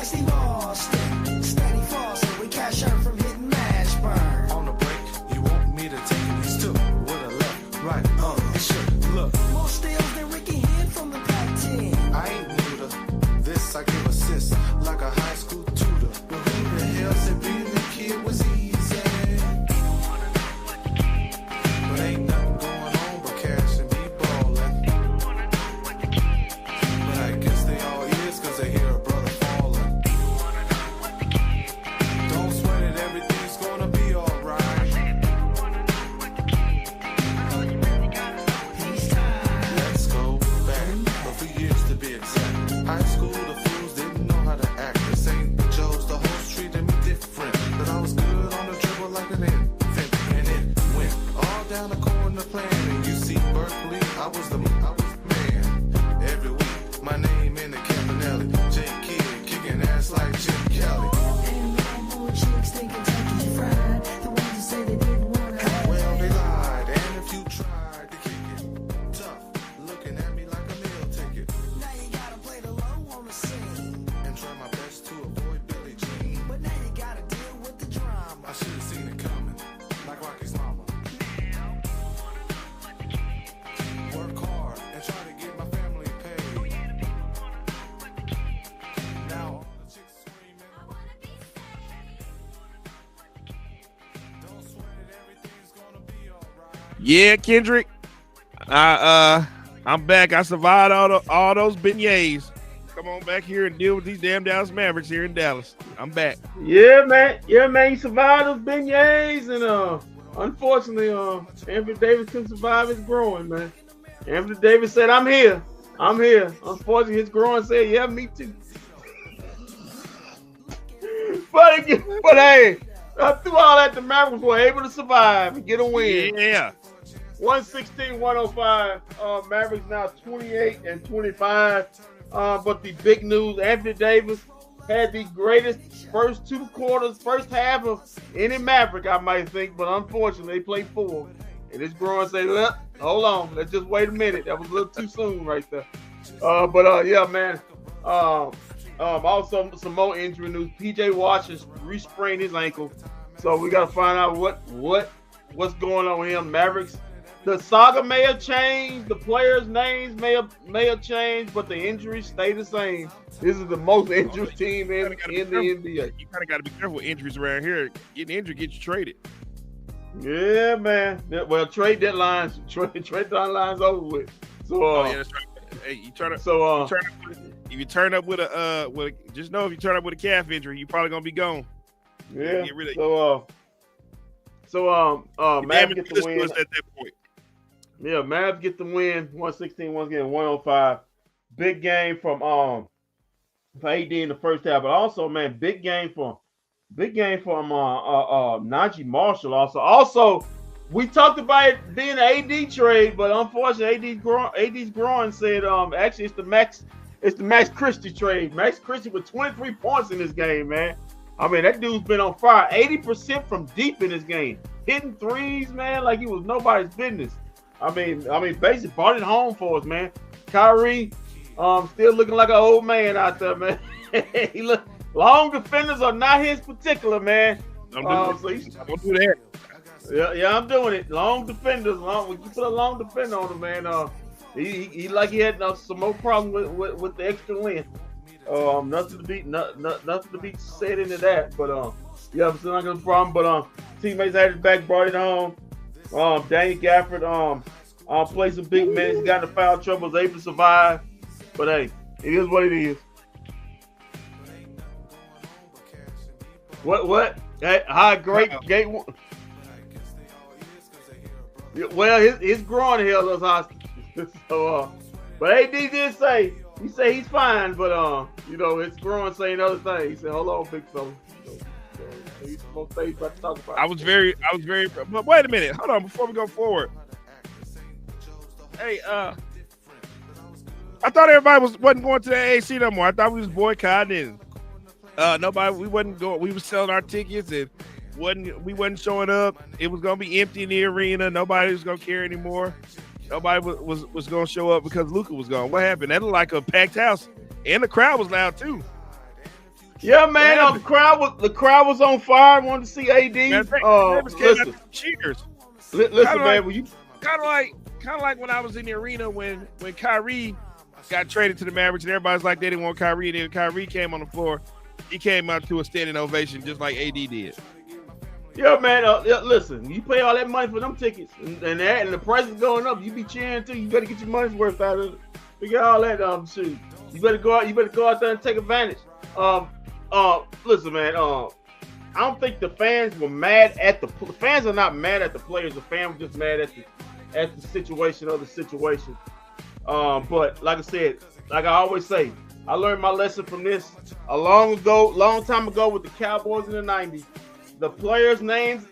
like Steve Austin. Steady fall, so we cash out from hitting mash burn. On the break, you want me to take it? He's still with a left, right, it should look. More steals than Ricky hid from the Pac-10. I ain't new to this, I give assists like a high school tutor. But who the hell said being a kid was easy? But ain't nothing going on but cash and me ballin'. But I guess they all is cause they hear a brother fallin'. Don't sweat it, everything's gonna be alright. Let's go back a few years to be exact. High school, the fools didn't know how to act. This ain't Joe's, the whole street treated me different. But I was good on the dribble like an infant. And it went all down the corner plan. And you see Berkeley, I was man. Every week, my name in the Campanelli. J Kid, kicking ass like Jim Kelly. Well, they lied, and if you tried to kick it, tough, looking at me like a meal ticket. Now you gotta play the low on the scene. And try my best to avoid Billie Jean. But now you gotta deal with the drama. I should have seen it coming, like Rocky's mama. Work hard and try to get my family paid. Now all the chicks screaming, don't sweat it, everything's gonna be alright. Yeah, Kendrick. I'm back. I survived all those beignets. Come on back here and deal with these damn Dallas Mavericks here in Dallas. I'm back. Yeah, man. Yeah, man. He survived those beignets, and unfortunately, Anthony Davis couldn't survive his groin, man. Anthony Davis said, "I'm here. I'm here." Unfortunately, his groin said, "Yeah, me too." but hey, through all that, the Mavericks were able to survive and get a win. Yeah. 116-105. Mavericks now 28-25. But the big news: Anthony Davis had the greatest first half of any Maverick, I might think. But unfortunately, they played four. And his groin said, "Look, hold on. Let's just wait a minute. That was a little too soon right there." Yeah, man. Also, some more injury news. PJ Wash has re-sprained his ankle. So we got to find out what's going on with him. Mavericks. The saga may have changed, the players' names may have changed, but the injuries stay the same. This is the most injured team in the NBA. You kind of got to be careful with injuries around here. Getting injured gets you traded. Yeah, man. Well, trade deadline's over with. So, yeah, that's right. Hey, if you turn up with a just know if you turn up with a calf injury, you're probably gonna be gone. Yeah. Get rid of Mavs get the win at that point. Yeah, Mavs get the win. 116, once again, 105. Big game from for AD in the first half, but also, man, big game from Najee Marshall. Also, we talked about it being an AD trade, but unfortunately, AD's groin said actually it's the Max Christie trade. Max Christie with 23 points in this game, man. I mean, that dude's been on fire. 80% from deep in this game, hitting threes, man, like he was nobody's business. I mean, basically brought it home for us, man. Kyrie, still looking like an old man out there, man. He look. Long defenders are not his particular, man. Don't do that. Yeah, I'm doing it. Long defenders. When you put a long defender on him, man, he like he had some more problems with the extra length. Nothing to be said into that. But yeah, I'm still not gonna problem. But teammates had his back, brought it home. Danny Gafford played some big minutes, got into foul trouble, was able to survive. But hey, it is what it is. What? Hey, how great gate one. Well, his groin held us hostage. So, but AD did say he's fine, but his groin saying other things. He said, "Hold on, big fella." He's about to talk about. I was very. But wait a minute, hold on before we go forward. Hey, I thought everybody wasn't going to the AAC no more. I thought we was boycotting. We wasn't going. We was selling our tickets and we wasn't showing up. It was gonna be empty in the arena. Nobody was gonna care anymore. Nobody was gonna show up because Luka was gone. What happened? That looked like a packed house, and the crowd was loud too. Yeah, man. The crowd was on fire. Wanted to see AD. Listen, cheers. Listen, man. Kind of like when I was in the arena when Kyrie got traded to the Mavericks and everybody's like they didn't want Kyrie, and then Kyrie came on the floor. He came out to a standing ovation just like AD did. Yeah, man. Listen, you pay all that money for them tickets, and the price is going up. You be cheering too. You better get your money's worth out of it. We got all that shoot. You better go out. You better go out there and take advantage. Listen, man. I don't think the fans were mad at the fans are not mad at the players. The fans were just mad at the situation of the situation. But like I said, like I always say, I learned my lesson from this a long time ago with the Cowboys in the 90s. The players' names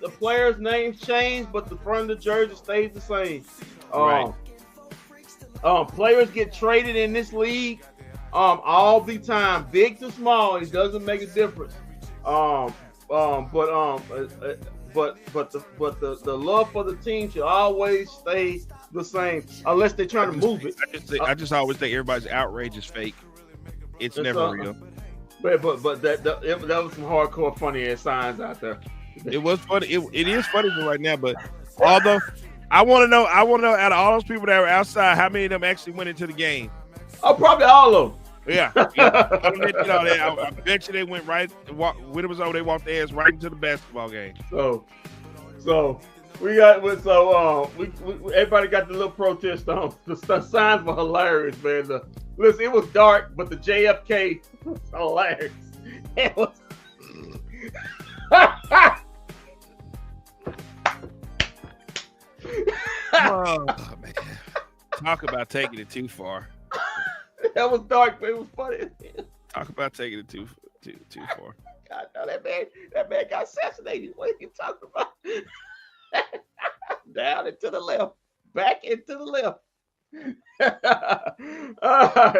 change, but the front of the jersey stays the same. Right. Players get traded in this league all the time, big to small. It doesn't make a difference. But the love for the team should always stay the same, unless they're trying to move it. I just always think everybody's outrage is fake. It's never real. But that was some hardcore funny ass signs out there. It was funny. It is funny right now, but although I want to know out of all those people that were outside, how many of them actually went into the game? Oh, probably all of them. Yeah. I bet you they went right. When it was over, they walked their ass right into the basketball game. So we got everybody got the little protest on. The signs were hilarious, man. Listen, it was dark, but the JFK was hilarious. It was. Oh man! Talk about taking it too far. That was dark, but it was funny. Talk about taking it too far. God, no, that man got assassinated. What are you talking about? Down and to the left, back and to the left. All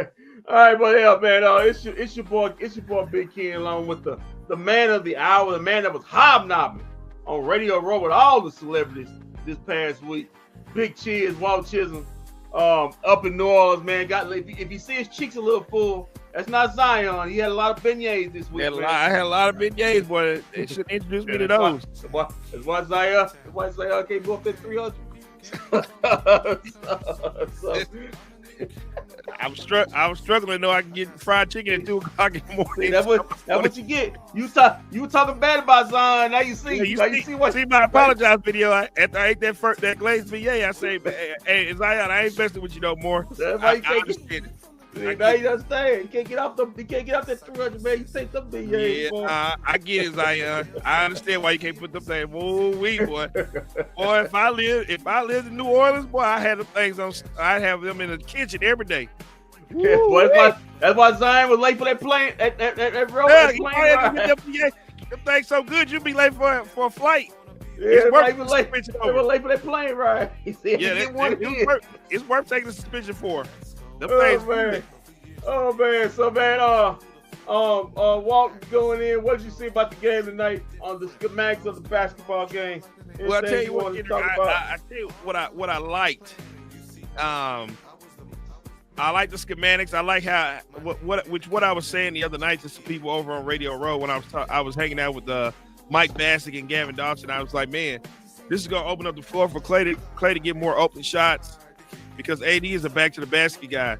right, but yeah, man, it's your boy Big Ken, along with the man of the hour, the man that was hobnobbing on Radio Row with all the celebrities this past week. Big cheers, Walt Chisholm, up in New Orleans, man. If you see his cheeks a little full, that's not Zion. He had a lot of beignets this week. I had a lot of beignets, boy. They should introduce me to those. That's why Zion can't go up that 300. I was struggling to know I can get fried chicken at 2:00 in the morning. That's what you get. You talking bad about Zion. Now you see. See my apologize video. After I ate that glazed beignet, I say, hey, Zion, I ain't messing with you no more. That's why you I understand it. Now you understand. You can't get off that 300, man. You take them beignets. Yeah, I get it, Zion. I understand why you can't put them things. Boy. Boy, if I lived in New Orleans, boy, I had them things on. I'd have them in the kitchen every day. Yeah, boy, that's why Zion was late for that plane. That road. Yeah, them things so good, you'd be late for a flight. Yeah, they were late for that plane ride. He said, it's worth taking the suspension for. Oh man. So man, Walt going in. What did you see about the game tonight on the schematics of the basketball game? Well, I tell you what, I tell you what I liked. I like the schematics. I like how what I was saying the other night to some people over on Radio Row when I was hanging out with Mike Bassick and Gavin Dawson. I was like, man, this is gonna open up the floor for Clay to get more open shots because AD is a back to the basket guy.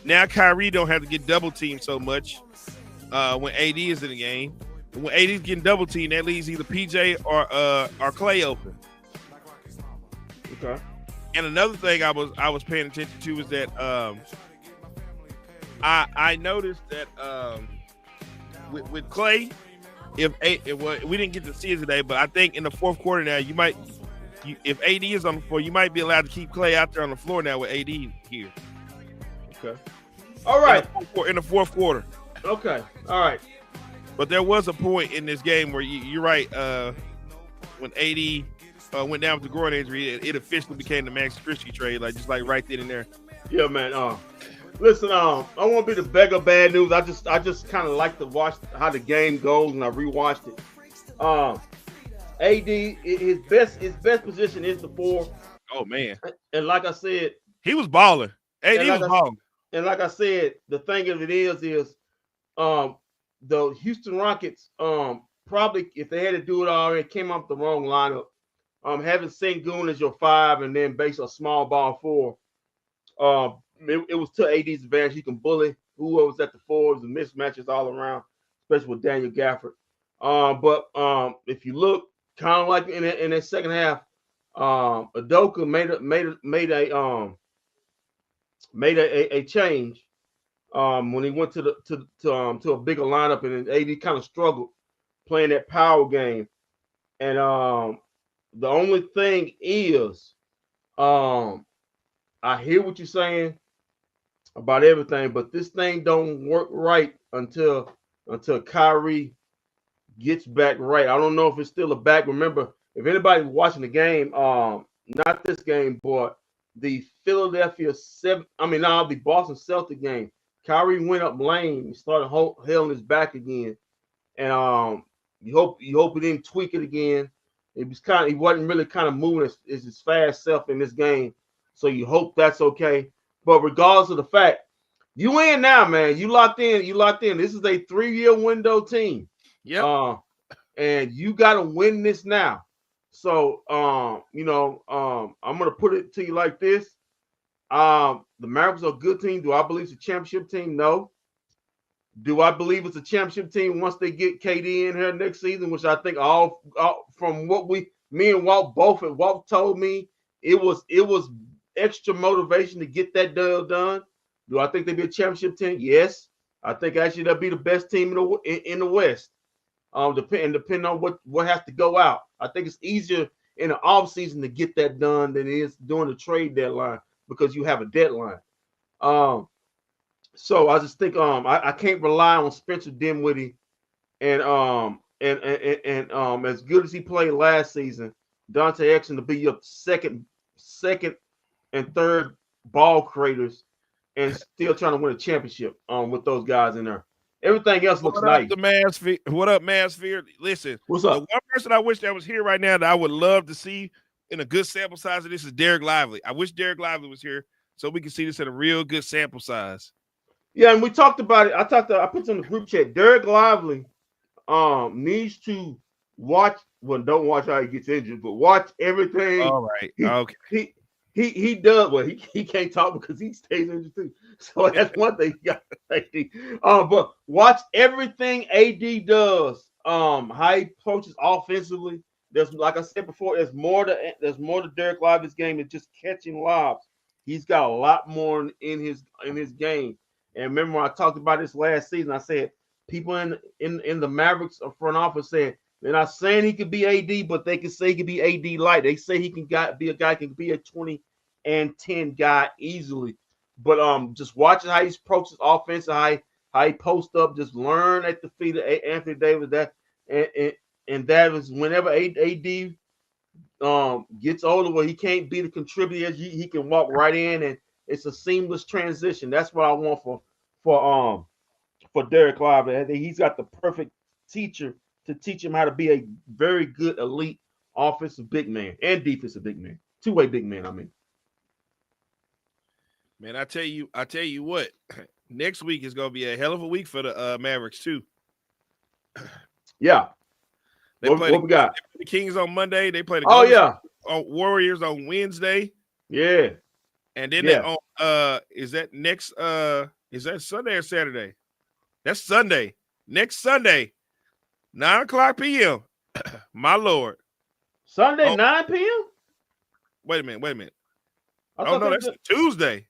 Now Kyrie don't have to get double teamed so much when AD is in the game. When AD is getting double teamed, that leaves either PJ or Clay open. Okay. And another thing I was paying attention to is that I noticed that with Clay, we didn't get to see it today, but I think in the fourth quarter now if AD is on the floor, you might be allowed to keep Clay out there on the floor now with AD here. Okay. All right. In the fourth quarter. Okay. All right. But there was a point in this game where you're right. When AD went down with the groin injury, it officially became the Max Christie trade, just right then and there. Yeah, man. Listen, I won't be the beggar of bad news. I just kind of like to watch how the game goes, and I rewatched it. AD, his best position is the 4. Oh man! And like I said, he was balling. AD was balling. And like I said, the thing of it is the Houston Rockets, probably if they had to do it all, it came up the wrong lineup. Having Sengun as your 5 and then base a small ball 4. It was to AD's advantage. He can bully whoever was at the 4s and mismatches all around, especially with Daniel Gafford. But if you look, kind of like in that second half, Udoka made a change when he went to a bigger lineup, and AD kind of struggled playing that power game. And the only thing is, I hear what you're saying about everything, but this thing don't work right until Kyrie gets back right. I don't know if it's still a back. Remember, if anybody's watching the game, not this game, but the the Boston Celtic game, Kyrie went up lane. He started holding his back again, and you hope he didn't tweak it again. He wasn't really kind of moving his fast self in this game, so you hope that's okay. But regardless of the fact, you in now, man. You locked in. This is a 3-year window team. Yep. And you got to win this now. So, I'm gonna put it to you like this: the Mavericks are a good team. Do I believe it's a championship team? No. Do I believe it's a championship team once they get KD in here next season? Which I think all from what me and Walt Walt told me, it was extra motivation to get that deal done. Do I think they'll be a championship team? Yes. I think actually they'll be the best team in the West. Depending on what has to go out. I think it's easier in the offseason to get that done than it is during the trade deadline because you have a deadline. So I just think I can't rely on Spencer Dinwiddie and as good as he played last season, Dante Exum to be your second and third ball creators and still trying to win a championship with those guys in there. Everything else looks nice. What up, Masphere? Listen, what's up? The one person I wish that was here right now that I would love to see in a good sample size of this is Derek Lively. I wish Derek Lively was here so we can see this in a real good sample size. Yeah, and we talked about it. I put it in the group chat. Derek Lively needs to watch. Well, don't watch how he gets injured, but watch everything. All right. Okay. He does. Well, he can't talk because he stays injured too. So that's one thing you got to say. But watch everything AD does. How he approaches offensively. There's, like I said before, there's more to Derek Lively's game than just catching lobs. He's got a lot more in his game. And remember, when I talked about this last season, I said people in the Mavericks front office said they're not saying he could be AD, but they can say he could be AD light. They say he can be a guy can be a 20 and 10 guy easily. But just watching how he approaches offense, how he posts up, just learn at the feet of Anthony Davis. And that is whenever AD gets older, where he can't be the contributor, he can walk right in, and it's a seamless transition. That's what I want for Derek Lively. He's got the perfect teacher to teach him how to be a very good elite offensive big man and defensive big man, two-way big man. I mean, man, I tell you what, next week is gonna be a hell of a week for the Mavericks too. Yeah. What we got? The Kings on Monday. They play the Warriors on Wednesday. Yeah. And then is that Sunday or Saturday? That's Sunday. Next Sunday, 9:00 p.m. My Lord. Sunday, 9 p.m. Wait a minute. Oh no, that's Tuesday.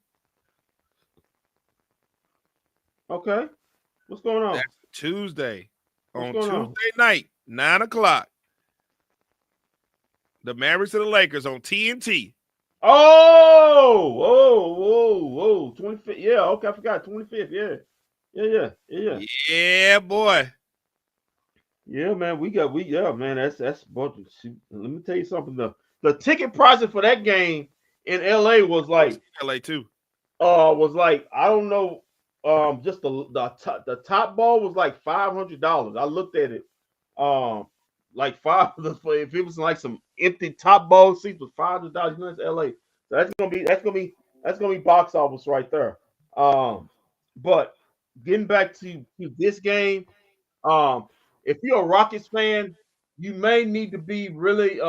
Okay. What's going on? That's Tuesday. On Tuesday night, 9:00. The Mavericks and the Lakers on TNT. Oh, 25th. Yeah, okay, I forgot. 25th, yeah. Yeah, boy. Yeah, man, man, that's let me tell you something. The ticket prices for that game in LA was like LA too. Was like, I don't know, just the top ball was like $500. I looked at it. Like if it was like some empty top ball seats with $500, you know, it's LA. So that's gonna be box office right there. But getting back to this game, If you're a Rockets fan, you may need to be really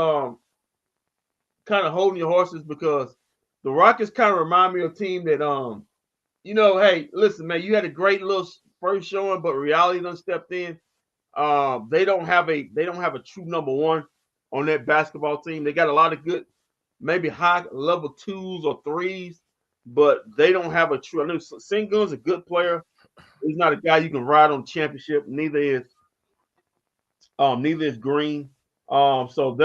kind of holding your horses because the Rockets kind of remind me of a team that hey, listen, man, you had a great little first showing, but reality done stepped in. They don't have a true number one on that basketball team. They got a lot of good, maybe high level twos or threes, but they don't have a true. I know Sengun's a good player. He's not a guy you can ride on championship. Neither is Green. So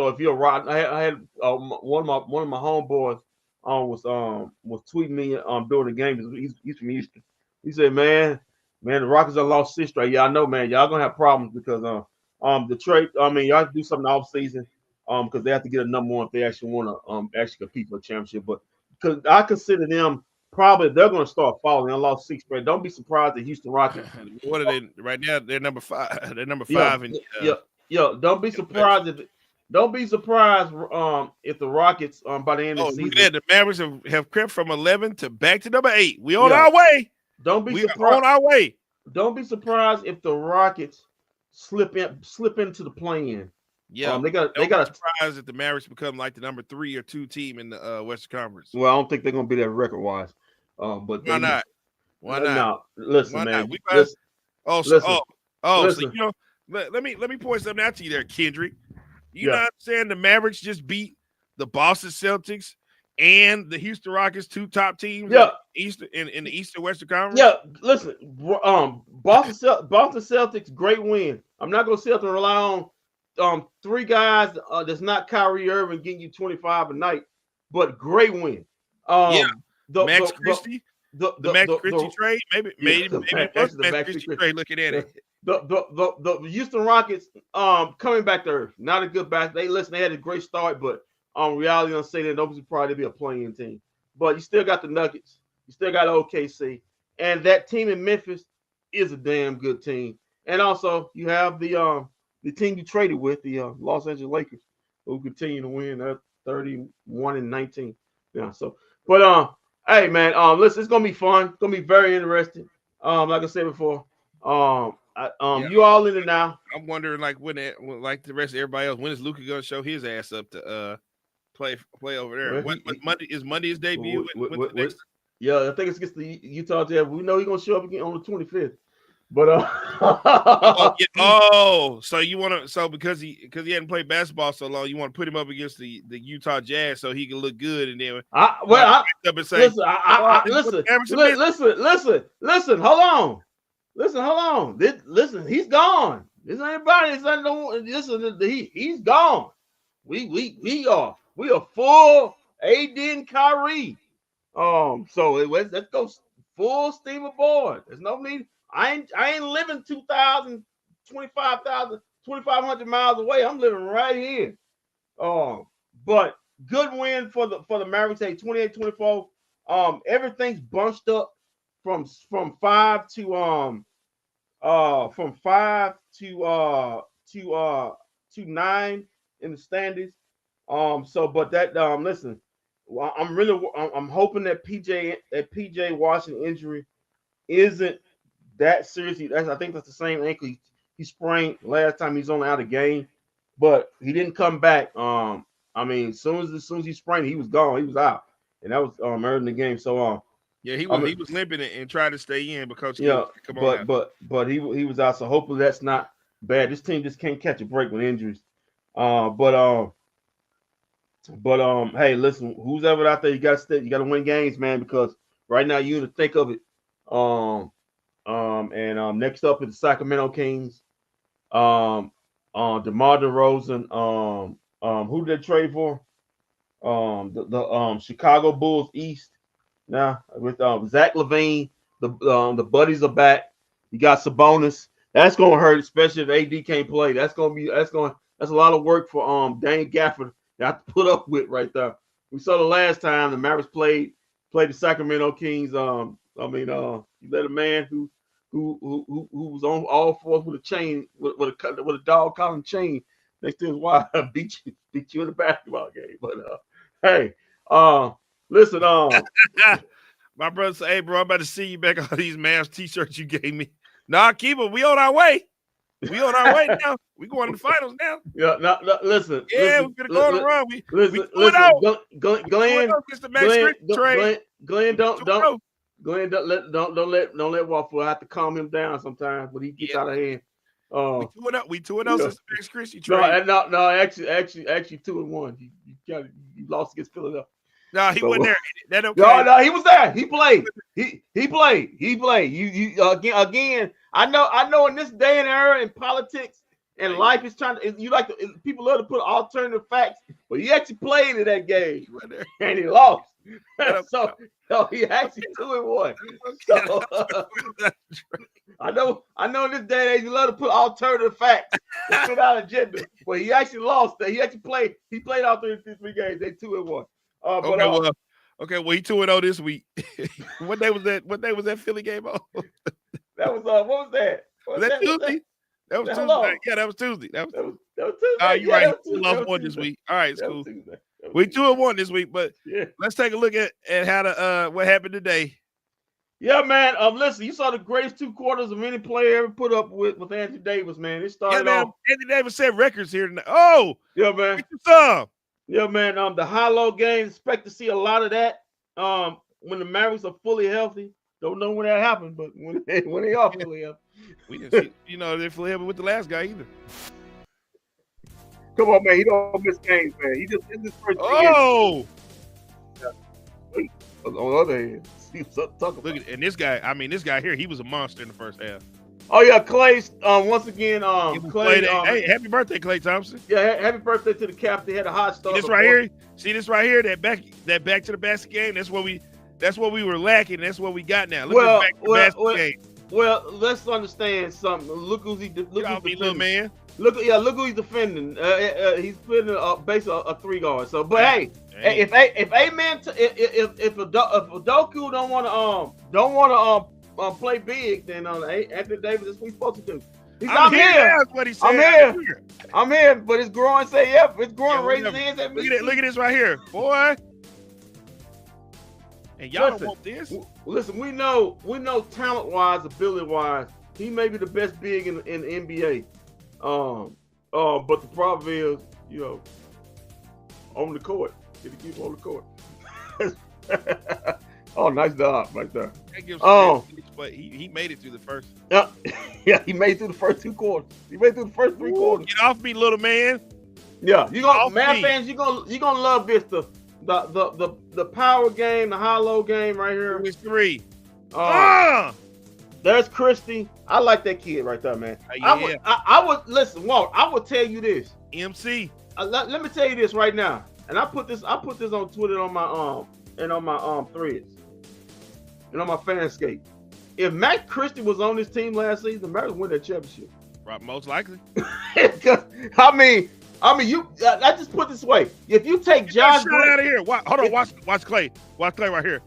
if you're right, I had one of my homeboys was tweeting me during the game. He's from Houston. He said, man, the Rockets have lost 6 straight. Yeah, I know, man. Y'all gonna have problems because the trade. I mean, y'all have to do something off season because they have to get a number one if they actually want to actually compete for a championship. But because I consider them probably they're gonna start falling. They lost 6 straight. Don't be surprised the Houston Rockets. What are they right now? They're number 5. They're number Yeah, 5 in yeah. Don't be in the West. surprised if the Rockets by the end of Oh, the look season. at that. The Mavericks have crept from 11 to back to number 8. We on Yeah, our way. don't be We are on surprised. our way. Don't be surprised if the Rockets slip into the play-in. Yeah. They Don't be got. surprised if the Mavericks become like the number 3 or 2 team in the Western Conference. Well, I don't think they're gonna be that record-wise. But Why they not? Why not? no. Listen, Why man. not? We Listen, so listen, so listen. let me point something out to you there, Kendrick. You Yeah, not saying the Mavericks just beat the Boston Celtics and the Houston Rockets, 2 top teams yeah, in the Eastern Western Conference? yeah. Listen, Boston Celtics, great win. I'm not gonna sit up and rely on 3 guys that's not Kyrie Irving getting you 25 a night, but great win. Yeah. The Max the Christie, the the the Max the, Christie the trade, maybe it was actually Max Christie trade looking at it. the Houston Rockets coming back to earth. Not a good back. They had a great start, but reality I'm saying that those would probably be a playing team. But you still got the Nuggets, you still got OKC, and that team in Memphis is a damn good team. And also you have the team you traded with, the Los Angeles Lakers, who continue to win at 31-19. Yeah. So, but hey man, listen, it's gonna be fun. It's gonna be very interesting. Like I said before, Yeah. you all in it now. I'm wondering like like the rest of everybody else, when is Luka gonna show his ass up to play over there? Well, What Monday is Monday's debut? When's the next? yeah, I think it's against the Utah Jazz. We know he's gonna show up again on the 25th. But Oh, yeah. Oh, so you want to? So because he hadn't played basketball so long, you want to put him up against the Utah Jazz so he can look good, and then up and say, listen. Hold on. Listen, he's gone. This ain't anybody. He's gone. We are full AD and Kyrie. So let's go full steam aboard. There's no need. I ain't living 2,000, 25,000, 2,500 miles away. I'm living right here. But good win for the Mavericks. 28-24. Everything's bunched up from 5 to 9 in the standings. But that listen, I'm hoping that PJ Washington injury isn't that serious. I think that's the same ankle he sprained last time he's only out of game, but he didn't come back. I mean, as soon as he sprained, he was gone. He was out, and that was early in the game. So yeah, he was limping and tried to stay in because but he was out. So hopefully that's not bad. This team just can't catch a break with injuries. Hey, listen, who's ever out there, you gotta win games, man, because right now you in the thick of it. Next up is the Sacramento Kings. DeMar DeRozan. Who did they trade for? The Chicago Bulls East. Now with Zach LaVine, the buddies are back. You got Sabonis. That's gonna hurt, especially if AD can't play. That's a lot of work for Dane Gafford to have to put up with right there. We saw the last time the Mavericks played the Sacramento Kings. You let a man who was on all fours with a chain with a dog collar chain next to his wife beat you in a basketball game. But hey, listen, my brother said, "Hey, bro, I'm about to see you back on these Mavs t-shirts you gave me Nah, keep it. We on our way. We on our way now. We going to the finals now. Yeah, no, listen. Yeah, listen, we're gonna go on a run. We listen, 2-0. Glenn, It's the Max Christian trade. Glenn, don't 2-0. Glenn, don't let Waffle. I have to calm him down sometimes when he gets out of hand. We 2-0 since the Max Christian No, trade. no, actually 2-1. You lost against Philadelphia. No, he wasn't there. That okay. No, he was there. He played. He played. You again. I know. In this day and era in politics and life is trying to. People love to put alternative facts, but he actually played in that game and he lost. so he actually 2-1. So I know. In this day and age, you love to put alternative facts to fit out agenda, but he actually lost. He actually played. He played all three games. They 2-1. Okay, well, he 2-0 this week. What day was that? What day was that Philly game on? That was what was that? Was that Tuesday? That was Tuesday. Hello. Yeah, that was Tuesday. That was Tuesday. You're right. He lost one this week. All right, it's cool. We 2-1 this week, but let's take a look at how to what happened today. Yeah, man. Listen, you saw the greatest 2 quarters of any player ever put up with Anthony Davis, man. It started off. Anthony Davis set records here tonight. Oh, yeah, man. Get you some. Yeah, man. The high-low game, expect to see a lot of that. When the Mavericks are fully healthy, don't know when that happened, but when they are fully healthy, we didn't see. They're fully healthy with the last guy either. Come on, man. He don't miss games, man. He just in this first. Oh. Yeah. On the other hand, look at this guy. I mean, this guy here, he was a monster in the first half. Oh yeah, Clay. Once again, Clay. Hey, happy birthday, Clay Thompson. Yeah, happy birthday to the captain. He had a hot start. See this right here. See this right here. That back to the basket game. That's what we were lacking. That's what we got now. Look at back to the basket game. Well, let's understand something. Look who's defending. Little man. Look who he's defending. He's putting basically a 3 guard. So, but hey, if Adoku don't want to play big, then Anthony Davis is what he's supposed to do. I'm here. That's what he said. I'm here. But it's growing. Say yep. It's growing. Raising hands at me. Look at this right here, boy. And y'all don't want this. Listen, we know talent-wise, ability-wise, he may be the best big in the NBA. But the problem is, on the court. Did he keep on the court? Oh, nice job right there. But he made it through the first. Yeah, he made it through the first 2 quarters. He made it through the first 3 quarters. Get off me, little man. Yeah, fans, you're gonna love this. The power game, the high-low game right here. It's 3. There's Christie. I like that kid right there, man. I would listen, Walt. I would tell you this. MC. Let me tell you this right now. And I put this on Twitter on my and on my threads and on my Fanscape. If Max Christie was on this team last season, the Mavericks win that championship. Right, most likely. I mean, I just put this way. If you take Josh Green out of here, hold on, watch Clay. Watch Clay right here.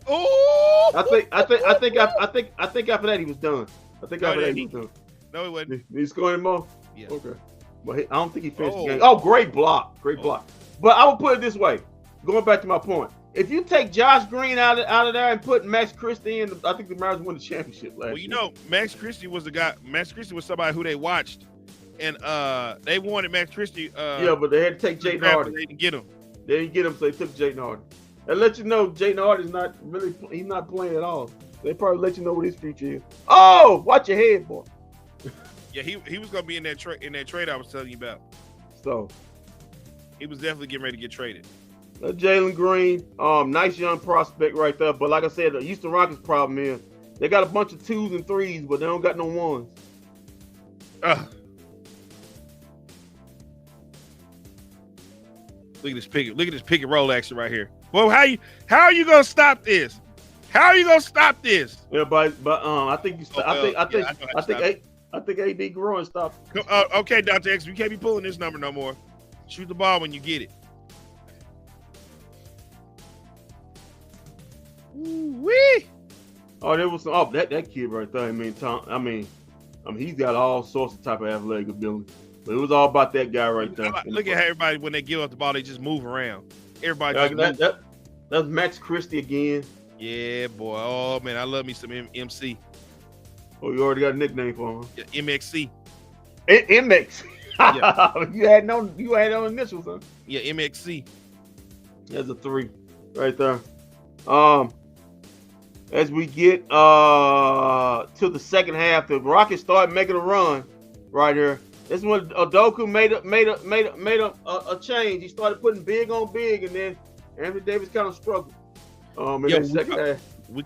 Oh, I think after that he was done. I think after that he was done. No, he wasn't. He scored him more? Yeah. Okay. But I don't think he finished the game. Oh, great block. Block. But I would put it this way. Going back to my point. If you take Josh Green out of there and put Max Christie in, I think the Mavericks won the championship last year. Max Christie was the guy. Max Christie was somebody who they watched. And they wanted Max Christie. But they had to take Jayden Hardy. They didn't get him. They didn't get him, so they took Jayden Hardy. And let you know, Jayden Hardy's not really. He's not playing at all. They probably let you know what his future is. Oh, watch your head, boy. Yeah, he was gonna be in that trade I was telling you about. So he was definitely getting ready to get traded. Jalen Green, nice young prospect right there. But like I said, the Houston Rockets' problem is they got a bunch of 2s and 3s, but they don't got no 1s. Look at this pick and roll action right here. Well, how are you gonna stop this? How are you gonna stop this? Yeah, but I think I think AD growing stopped. Okay, Dr. X, you can't be pulling this number no more. Shoot the ball when you get it. Wee! Oh, there was that kid right there. I mean, he's got all sorts of type of athletic ability. But it was all about that guy right there. Look at how everybody, when they give up the ball, they just move around. Everybody that's Max Christie again. Yeah, boy. Oh man, I love me some MC. Oh, you already got a nickname for him. Yeah, MXC. MX. Yeah. You had no initials, huh? Yeah, MXC. That's a 3 right there. As we get to the second half, the Rockets started making a run right here. This is when Udoka made a change. He started putting big on big, and then Anthony Davis kind of struggled. In the second half. We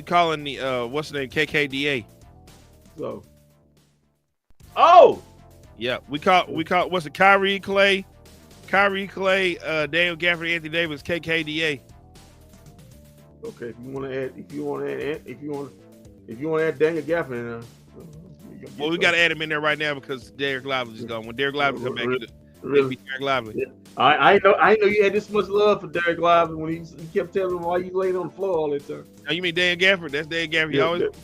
calling the what's the name, KKDA. So. Oh. Yeah, we call what's it, Kyrie Clay, Daniel Gafford, Anthony Davis, KKDA. Okay, if you want to add Daniel Gafford in there. Well, we got to add him in there right now because Derek Lively's is gone. When Derek Lively come back, it'll be Derek Lively. Yeah. I know you had this much love for Derek Lively when he kept telling him why you laid on the floor all that time. Oh, you mean Daniel Gafford? That's Daniel Gafford.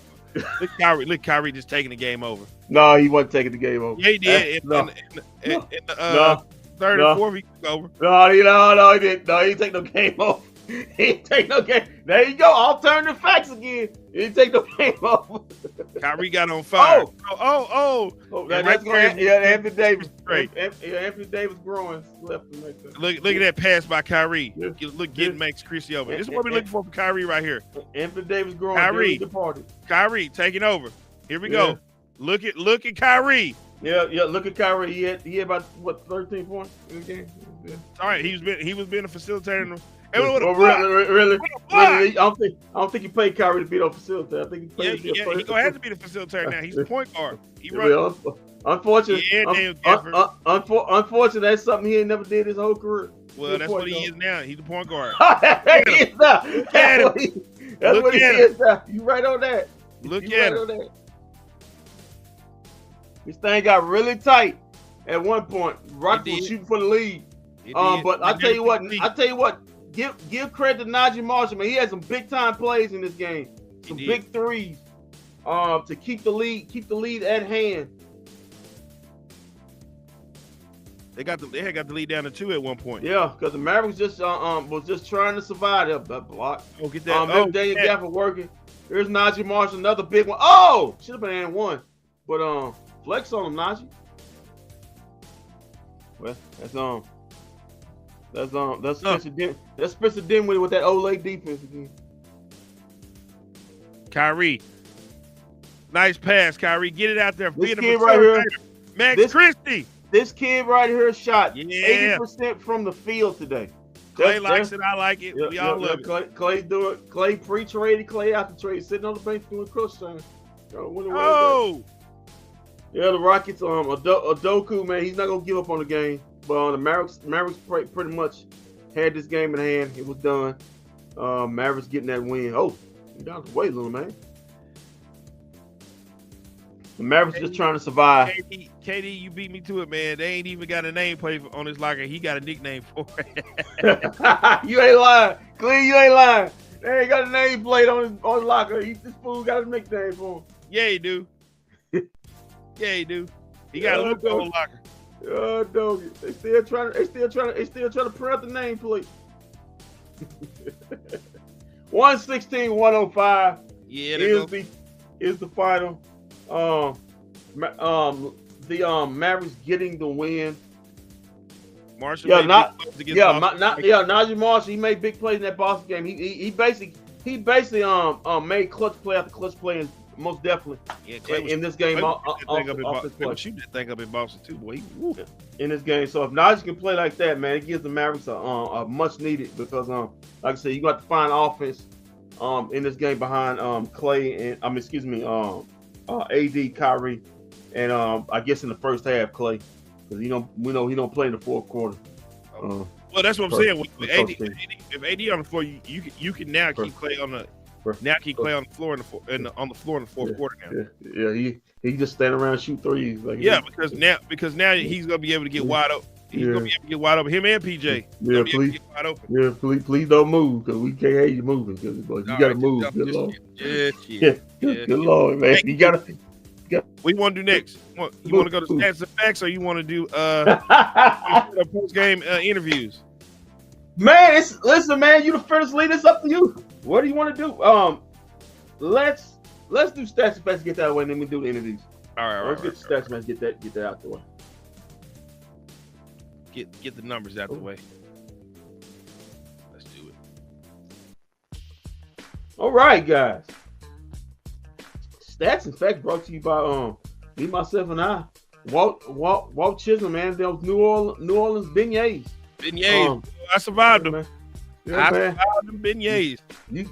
Yeah, Look Kyrie just taking the game over. No, he wasn't taking the game over. Yeah, he did. In the third and fourth, he took over. No, he didn't. No, he didn't take no game over. He didn't take no game. There you go. Alternative facts again. He didn't take no game over. Kyrie got on fire. That's right. Anthony Davis. Anthony Davis growing left and right there. Look at that pass by Kyrie. Yeah. Getting Max Christie over. This is what we're looking for Kyrie right here. Anthony Davis growing. Kyrie taking over. Here we go. Look at Kyrie. Yeah. Look at Kyrie. He had about 13 points in the game. Yeah. All right, he was being a facilitator. Really? I don't think he paid Kyrie to be the facilitator. I think he paid. He's gonna have to be the facilitator now. He's the point guard. Unfortunately, that's something he ain't never did his whole career. Well, that's what he is now. He's the point guard. That's what he is now. You right on that. Look at him. This thing got really tight at one point. Rockets was shooting for the lead. But I tell you what, give credit to Najee Marshall, man. He had some big time plays in this game. Some big threes. To keep the lead at hand. They had got the lead down to 2 at one point. Yeah, because the Mavericks was just trying to survive that block. Oh, get that. Daniel Gafford working. Here's Najee Marshall, another big one. Oh, should have been and one. But flex on him, Najee. Well, that's Spencer Dinwiddie with that Olay defense again. Kyrie. Nice pass, Kyrie. Get it out there. This kid right here. Max Christie. This kid right here shot 80% from the field today. Clay likes it. I like it. We all love it. Clay do it. Clay pre-traded. Clay after trade. Sitting on the bench doing coach time. Oh. Yeah, the Rockets. Udoka, man, he's not gonna give up on the game. But the Mavericks pretty much had this game in hand. It was done. Mavericks getting that win. Oh, you got the way, little man. The Mavericks just trying to survive. KD, you beat me to it, man. They ain't even got a nameplate on his locker. He got a nickname for it. You ain't lying. Clean, you ain't lying. They ain't got a nameplate on his locker. This fool got a nickname for him. Yeah, he do. He got a look on the locker. Oh, dog. They still trying to print out the nameplate. 116-105. Yeah, is the final. The Mavericks getting the win. Marshall. Najee Marshall. He made big plays in that Boston game. He basically made clutch play after clutch play, and most definitely in this game. Shoot that thing up in Boston too, boy. In this game, so if Najee can play like that, man, it gives the Mavericks a much needed because like I said, you got to find offense in this game behind Clay and AD, Kyrie, and I guess in the first half, Clay, because we know he don't play in the fourth quarter. Well, that's what I'm saying. If AD on the floor, you can now keep Clay on the floor on the floor in the fourth quarter now. Yeah, he just stand around and shoot threes. Because now he's gonna be able to get wide open. He's gonna be able to get wide open. Him and PJ. Yeah, please. Get wide open. Yeah, please don't move because we can't have you moving. Because you gotta move. Good Lord. Good Lord, man. You gotta. What you want to do next? You want to go to stats and facts, or you want to do post game interviews? Man, listen, man. You the first lead. It's up to you. What do you want to do? Let's let's do stats and facts. Get that away, and then we do the interviews. All right, Let's get the stats, man. Get that out the way. Get the numbers out the way. Let's do it. All right, guys. Stats and facts brought to you by me, myself, and I. Walt Chisholm, man. Those New Orleans beignets. Beignets. I survived them. Yeah, I man. survived them beignets.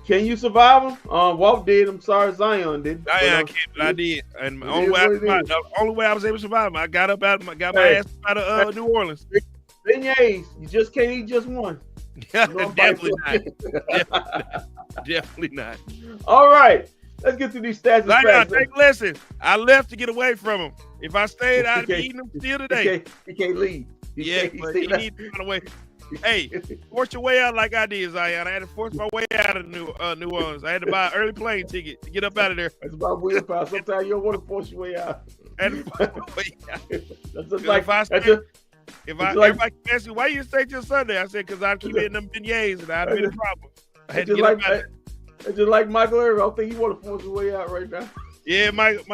Can you survive them? Walt did. I'm sorry, Zion did. I can't, but I did. And the only way I was able to survive them, I got my ass out of New Orleans. Beignets. You just can't eat just one. Definitely not. Definitely not. All right. Let's get to these stats and facts. Listen, I left to get away from them. If I stayed, I'd be eating them still today. You can't leave. But you need to find a way. Hey, force your way out like I did, Zion. I had to force my way out of New Orleans. I had to buy an early plane ticket to get up out of there. That's about willpower. Sometimes you don't want to force your way out. I had to force my way out. That's just like if everybody ask me why you stay till Sunday, I said because I keep eating them beignets and I'd be the problem. I had to get up out of there. It's just like Michael Irvin. I don't think he want to force his way out right now. Yeah, Mike.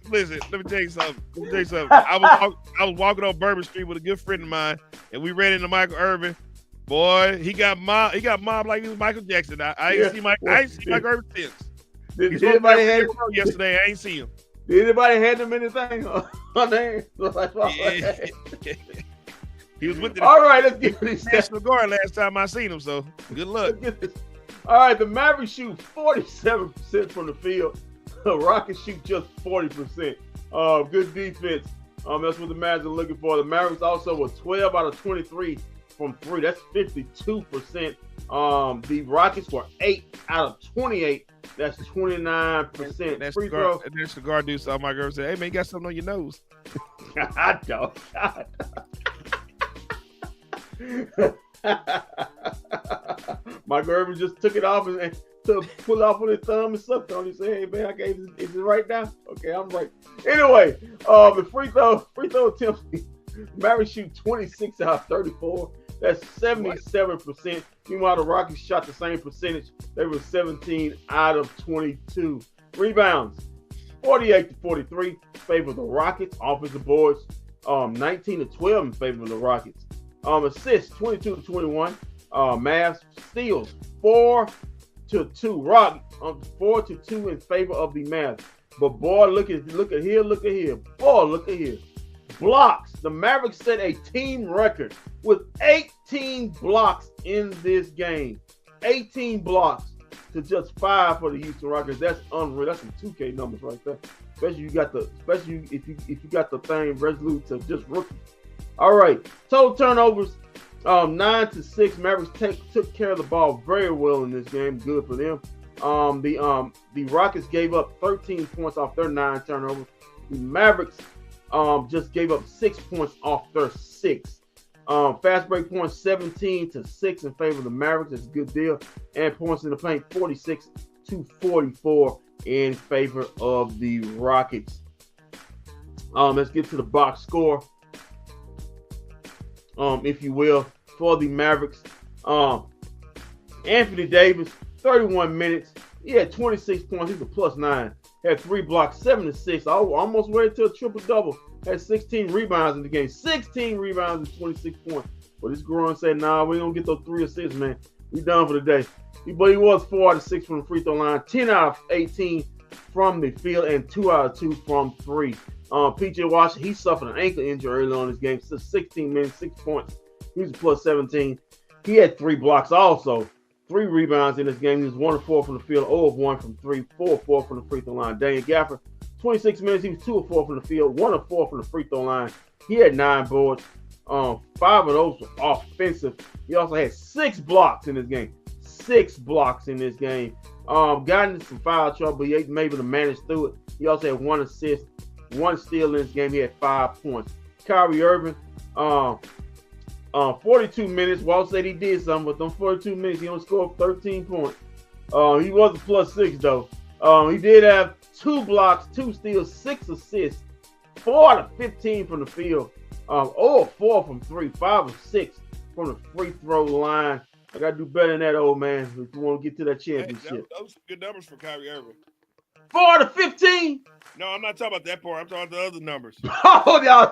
Listen, let me tell you something. I was walking on Bourbon Street with a good friend of mine, and we ran into Michael Irvin. Boy, he got mobbed like he was Michael Jackson. I ain't seen Michael Irvin since. Did anybody had yesterday? I ain't see him. Did anybody hand him anything on there? He was with All right, let's get this National Guard last time I seen him. So good luck. All right, the Mavericks shoot 47% from the field. The Rockets shoot just 40%. Good defense. That's what the Mavs are looking for. The Mavericks also were 12 out of 23 from three. That's 52%. The Rockets were 8 out of 28. That's 29%. That's the guard dude saw my girl say, "Hey man, you got something on your nose." I don't. Michael Irvin just took it off and to pull off with his thumb and sucked on it. He said, "Hey man, I gave it. Is it right now? Okay, I'm right." Anyway, the free throw attempts. Mavericks shoot 26 out of 34. That's 77%. Meanwhile, the Rockets shot the same percentage. They were 17 out of 22. Rebounds, 48 to 43, favor the Rockets. Offensive boards, 19 to 12 in favor of the Rockets. Assists, 22 to 21. Mavs steals, 4 to 2. 4 to 2 in favor of the Mavs. But boy, look at here. Boy, look at here. Blocks. The Mavericks set a team record with 18 blocks in this game. 18 blocks to just 5 for the Houston Rockets. That's unreal. That's some 2K numbers right there. Especially if you got the thing resolute to just rookie. All right. Total turnovers, 9 to 6. Mavericks took care of the ball very well in this game. Good for them. The Rockets gave up 13 points off their 9 turnovers. The Mavericks just gave up 6 points off their 6. Fast break points 17 to 6 in favor of the Mavericks. That's a good deal. And points in the paint 46 to 44 in favor of the Rockets. Let's get to the box score, if you will, for the Mavericks. Anthony Davis, 31 minutes. He had 26 points. He's a +9. Had 3 blocks, 7 assists. Almost ready to a triple-double. Had 16 rebounds in the game. 16 rebounds and 26 points. But this Goran said, "Nah, we don't get those 3 assists, man. We done for the day." But he was 4 out of 6 from the free throw line. 10 out of 18 from the field. And 2 out of 2 from 3. P.J. Washington, he suffered an ankle injury early on in this game. So 16 minutes, 6 points. He was a +17. He had 3 blocks also. 3 rebounds in this game. He was 1 of 4 from the field, 0 of 1 from 3, 4 of 4 from the free throw line. Daniel Gafford, 26 minutes. He was 2 of 4 from the field, 1 of 4 from the free throw line. He had 9 boards. 5 of those were offensive. He also had 6 blocks in this game. 6 blocks in this game. Got into some foul trouble, but he ain't able to manage through it. He also had 1 assist, 1 steal in this game. He had 5 points. Kyrie Irving, 42 minutes. Walt said he did something, but them 42 minutes, he only scored 13 points. He was a +6, though. He did have 2 blocks, 2 steals, 6 assists, 4 out of 15 from the field, 0 of 4 from 3, 5 of 6 from the free throw line. I got to do better than that, old man, if you want to get to that championship. Those are good numbers for Kyrie Irving. 4 out of 15. No, I'm not talking about that part. I'm talking about the other numbers. Oh, y'all,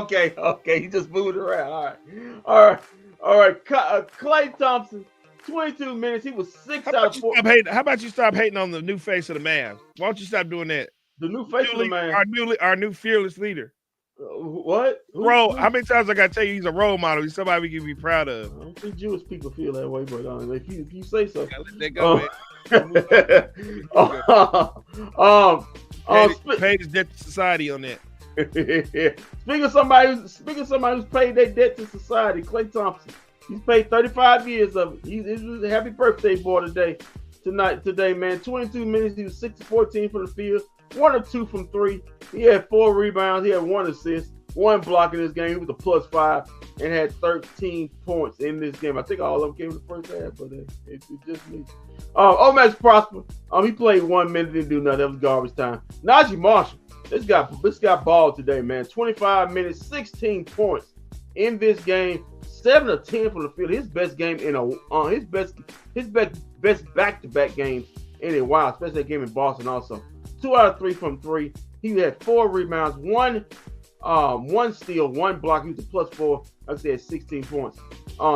okay. He just moved around. All right. Klay Thompson, 22 minutes. He was 6 out of 4. How about you stop hating on the new face of the Mavs? Why don't you stop doing that? The new face of the man. Our new fearless leader. What? How many times I gotta tell you he's a role model? He's somebody we can be proud of. I don't think Jewish people feel that way, but if you say so. Let that go, man. Paid his debt to society on that. Speaking of somebody who's paid their debt to society, Klay Thompson. He's paid 35 years of it. It was a happy birthday boy today, man. 22 minutes. He was 6 of 14 from the field, 1 of 2 from 3. He had 4 rebounds. He had 1 assist, 1 block in this game. He was a +5 and had 13 points in this game. I think all of them came in the first half, but it's just me. Max Prosper. He played 1 minute, didn't do nothing. That was garbage time. Najee Marshall. This guy balled today, man. 25 minutes, 16 points in this game. 7 of 10 from the field. His best game his best back-to-back games in a while, especially that game in Boston also. 2 out of 3 from 3. He had 4 rebounds, 1 steal, 1 block. He was a +4. Like I said, 16 points.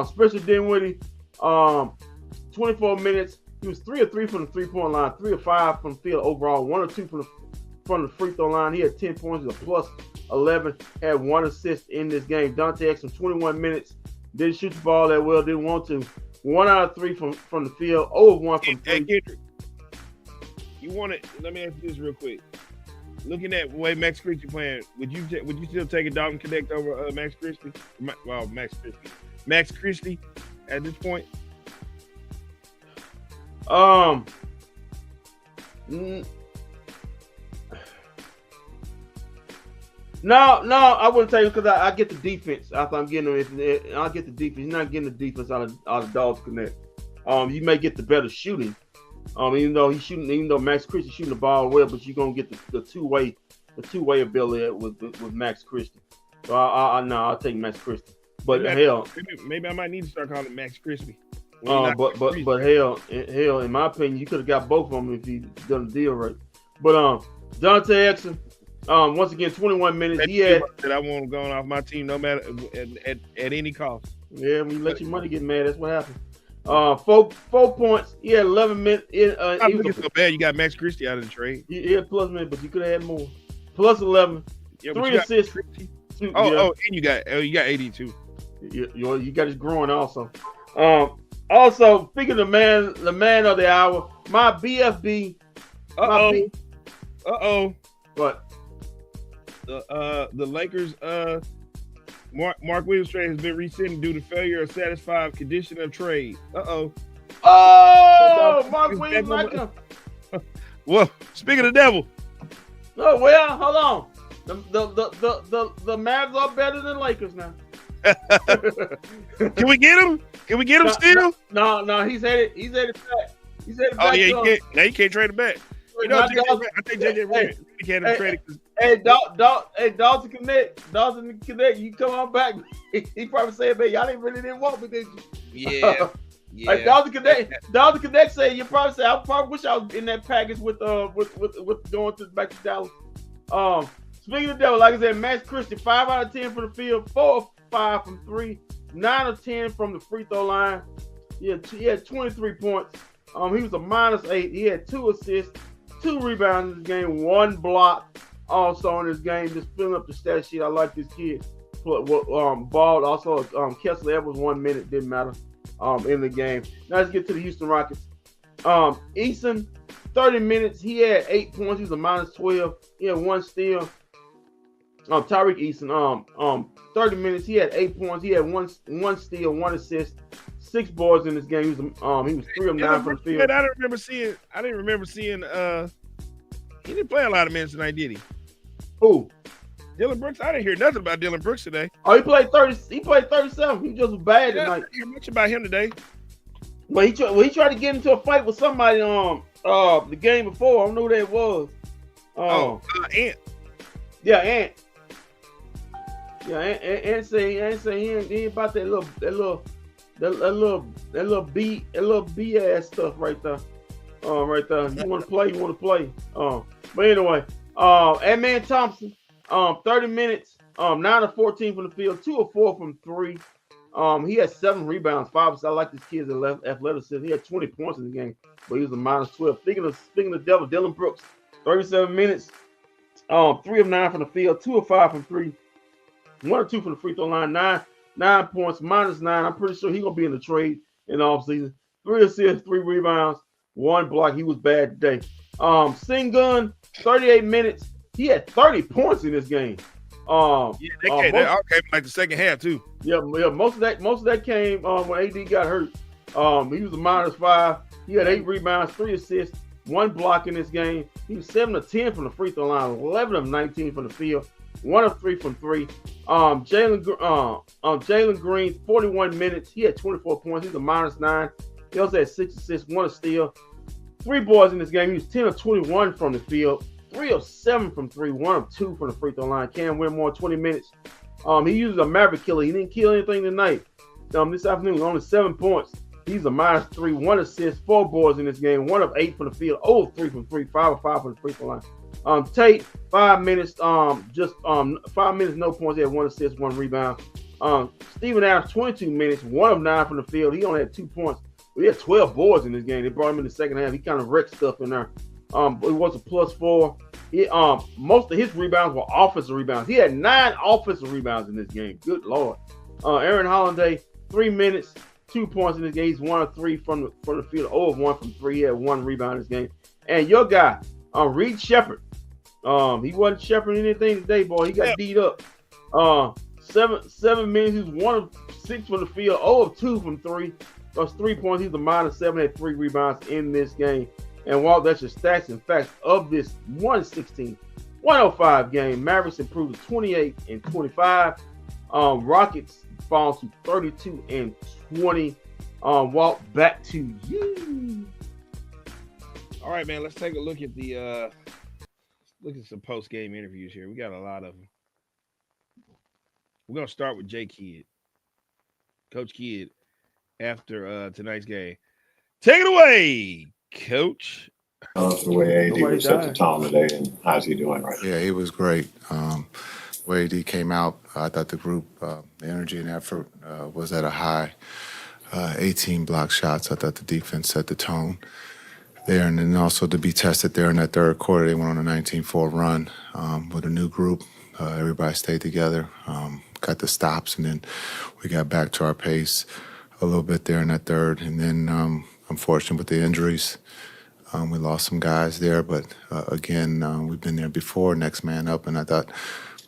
Spencer Dinwiddie, 24 minutes. He was 3 of 3 from the 3-point line, 3 of 5 from the field overall, 1 of 2 from the free throw line. He had 10 points, a +11, had 1 assist in this game. Dante Exum, 21 minutes. Didn't shoot the ball that well, didn't want to. 1 out of 3 from the field, 0 of 1 from 3. Hey, Kendrick, let me ask you this real quick. Looking at the way Max Christie playing, would you still take a Dalton Connect over Max Christie? Max Christie at this point? No, I wouldn't take him because I get the defense. After I'm getting him, I get the defense. He's not getting the defense out of Dalton Connect. You may get the better shooting. Even though Max Christie shooting the ball well, but you're gonna get the two-way ability with Max Christie. So I'll take Max Christie. But maybe I might need to start calling him Max Christie. But hell, in my opinion, you could have got both of them if you done the deal right. But Dante Exum, once again, 21 minutes. He had that I want him going off my team no matter at any cost. Yeah, when you let your money get mad, that's what happens. 4 points. He had 11 minutes. I think it's so bad you got Max Christie out of the trade. He had plus minutes, but you could have had more. Plus 11. Yeah, 3 assists. And you got 82. You got his growing also. Also, speaking of the man of the hour, my bFb. What? The Lakers Mark Williams trade has been rescinded due to failure of satisfied condition of trade. Mark Williams like him. Well, speaking of the devil. Oh well, hold on. The Mavs are better than Lakers now. Can we get him? Can we get him still? No, he's headed back. He's headed back. Oh yeah, you can't trade him back. You know, I think JJ Redick can't trade it. Hey, Dalton Connect, you come on back. He probably said, "Man, y'all didn't want me, did you?" Yeah. Like Dalton Connect said, you probably say, "I probably wish I was in that package with going back to Dallas." Speaking of the devil, like I said, Max Christie, 5 out of 10 from the field, 4 of 5 from 3, 9 of 10 from the free throw line. He had 23 points. He was a -8. He had 2 assists, 2 rebounds in this game, 1 block also in this game. Just filling up the stat sheet. I like this kid. Balled also. Kessler Edwards 1 minute, didn't matter in the game. Now let's get to the Houston Rockets. Eason, 30 minutes. He had 8 points. He was a -12. He had 1 steal. Tyreek Eason, 30 minutes. He had 8 points. He had one steal, 1 assist, 6 boards in this game. He was 3 of 9 from the field. I didn't remember seeing. He didn't play a lot of minutes tonight, did he? Who? Dylan Brooks. I didn't hear nothing about Dylan Brooks today. Oh, he played 30. He played 37. He just was bad tonight. I didn't hear much about him today. Well, he tried to get into a fight with somebody the game before. I don't know who that was. Ant. Yeah, Ant. Yeah, Ant say he ain't about that little B ass stuff right there. Right there. You want to play? You want to play? But anyway, Ant-Man Thompson, 30 minutes, 9 of 14 from the field, 2 of 4 from 3. He had 7 rebounds, 5. I like this kid's athleticism. He had 20 points in the game, but he was a minus 12. Speaking of devil, Dylan Brooks, 37 minutes, 3 of 9 from the field, 2 of 5 from 3, 1 or 2 from the free throw line, 9 points, minus 9. I'm pretty sure he's gonna be in the trade in the offseason. 3 assists, 3 rebounds, 1 block. He was bad today. Sengun, 38 minutes. He had 30 points in this game. They all came like the second half too. Yeah. Most of that came when AD got hurt. He was a minus 5. He had 8 rebounds, 3 assists, 1 block in this game. He was 7 of 10 from the free throw line, 11 of 19 from the field, 1 of 3 from 3. Jalen Green, 41 minutes. He had 24 points. He's a minus 9. He also had 6 assists, 1 steal. 3 boards in this game. He was 10 of 21 from the field, 3 of 7 from 3, 1 of 2 from the free throw line. Cam Whitmore, 20 minutes. He used a Maverick killer. He didn't kill anything tonight. This afternoon, only 7 points. He's a minus 3, 1 assist, 4 boards in this game, 1 of 8 from the field, 0 of 3 from 3, 5 of 5 from the free throw line. Tate, 5 minutes, 5 minutes, no points. He had 1 assist, 1 rebound. Steven Adams, 22 minutes, 1 of 9 from the field. He only had 2 points. He had 12 boards in this game. They brought him in the second half. He kind of wrecked stuff in there. It was a +4. Most of his rebounds were offensive rebounds. He had 9 offensive rebounds in this game. Good Lord. Aaron Holiday, 3 minutes, 2 points in this game. He's 1 of 3 from the field, 0 of 1 from 3. He had 1 rebound in this game. And your guy, Reed Shepard. He wasn't shepherding anything today, boy. He got beat up. 7 minutes. He was 1 of 6 from the field, 0 of 2 from 3. That's 3 points. He's a minus 7, had 3 rebounds in this game. And while that's your stats and facts of this 116-105 game, Mavericks improved to 28 and 25. Rockets fall to 32 and 20. Walt, back to you. All right, man. Let's take a look at some post-game interviews here. We got a lot of them. We're gonna start with Jay Kidd, Coach Kidd, after tonight's game. Take it away, Coach. The way AD was set the tone today, and how's he doing right now? Yeah, he was great. The way AD came out, I thought the group, the energy and effort was at a high. 18 block shots. I thought the defense set the tone there. And then also to be tested there in that third quarter, they went on a 19-4 run with a new group. Everybody stayed together, got the stops, and then we got back to our pace a little bit there in that third. And then, unfortunately, with the injuries, we lost some guys there. But, again, we've been there before, next man up. And I thought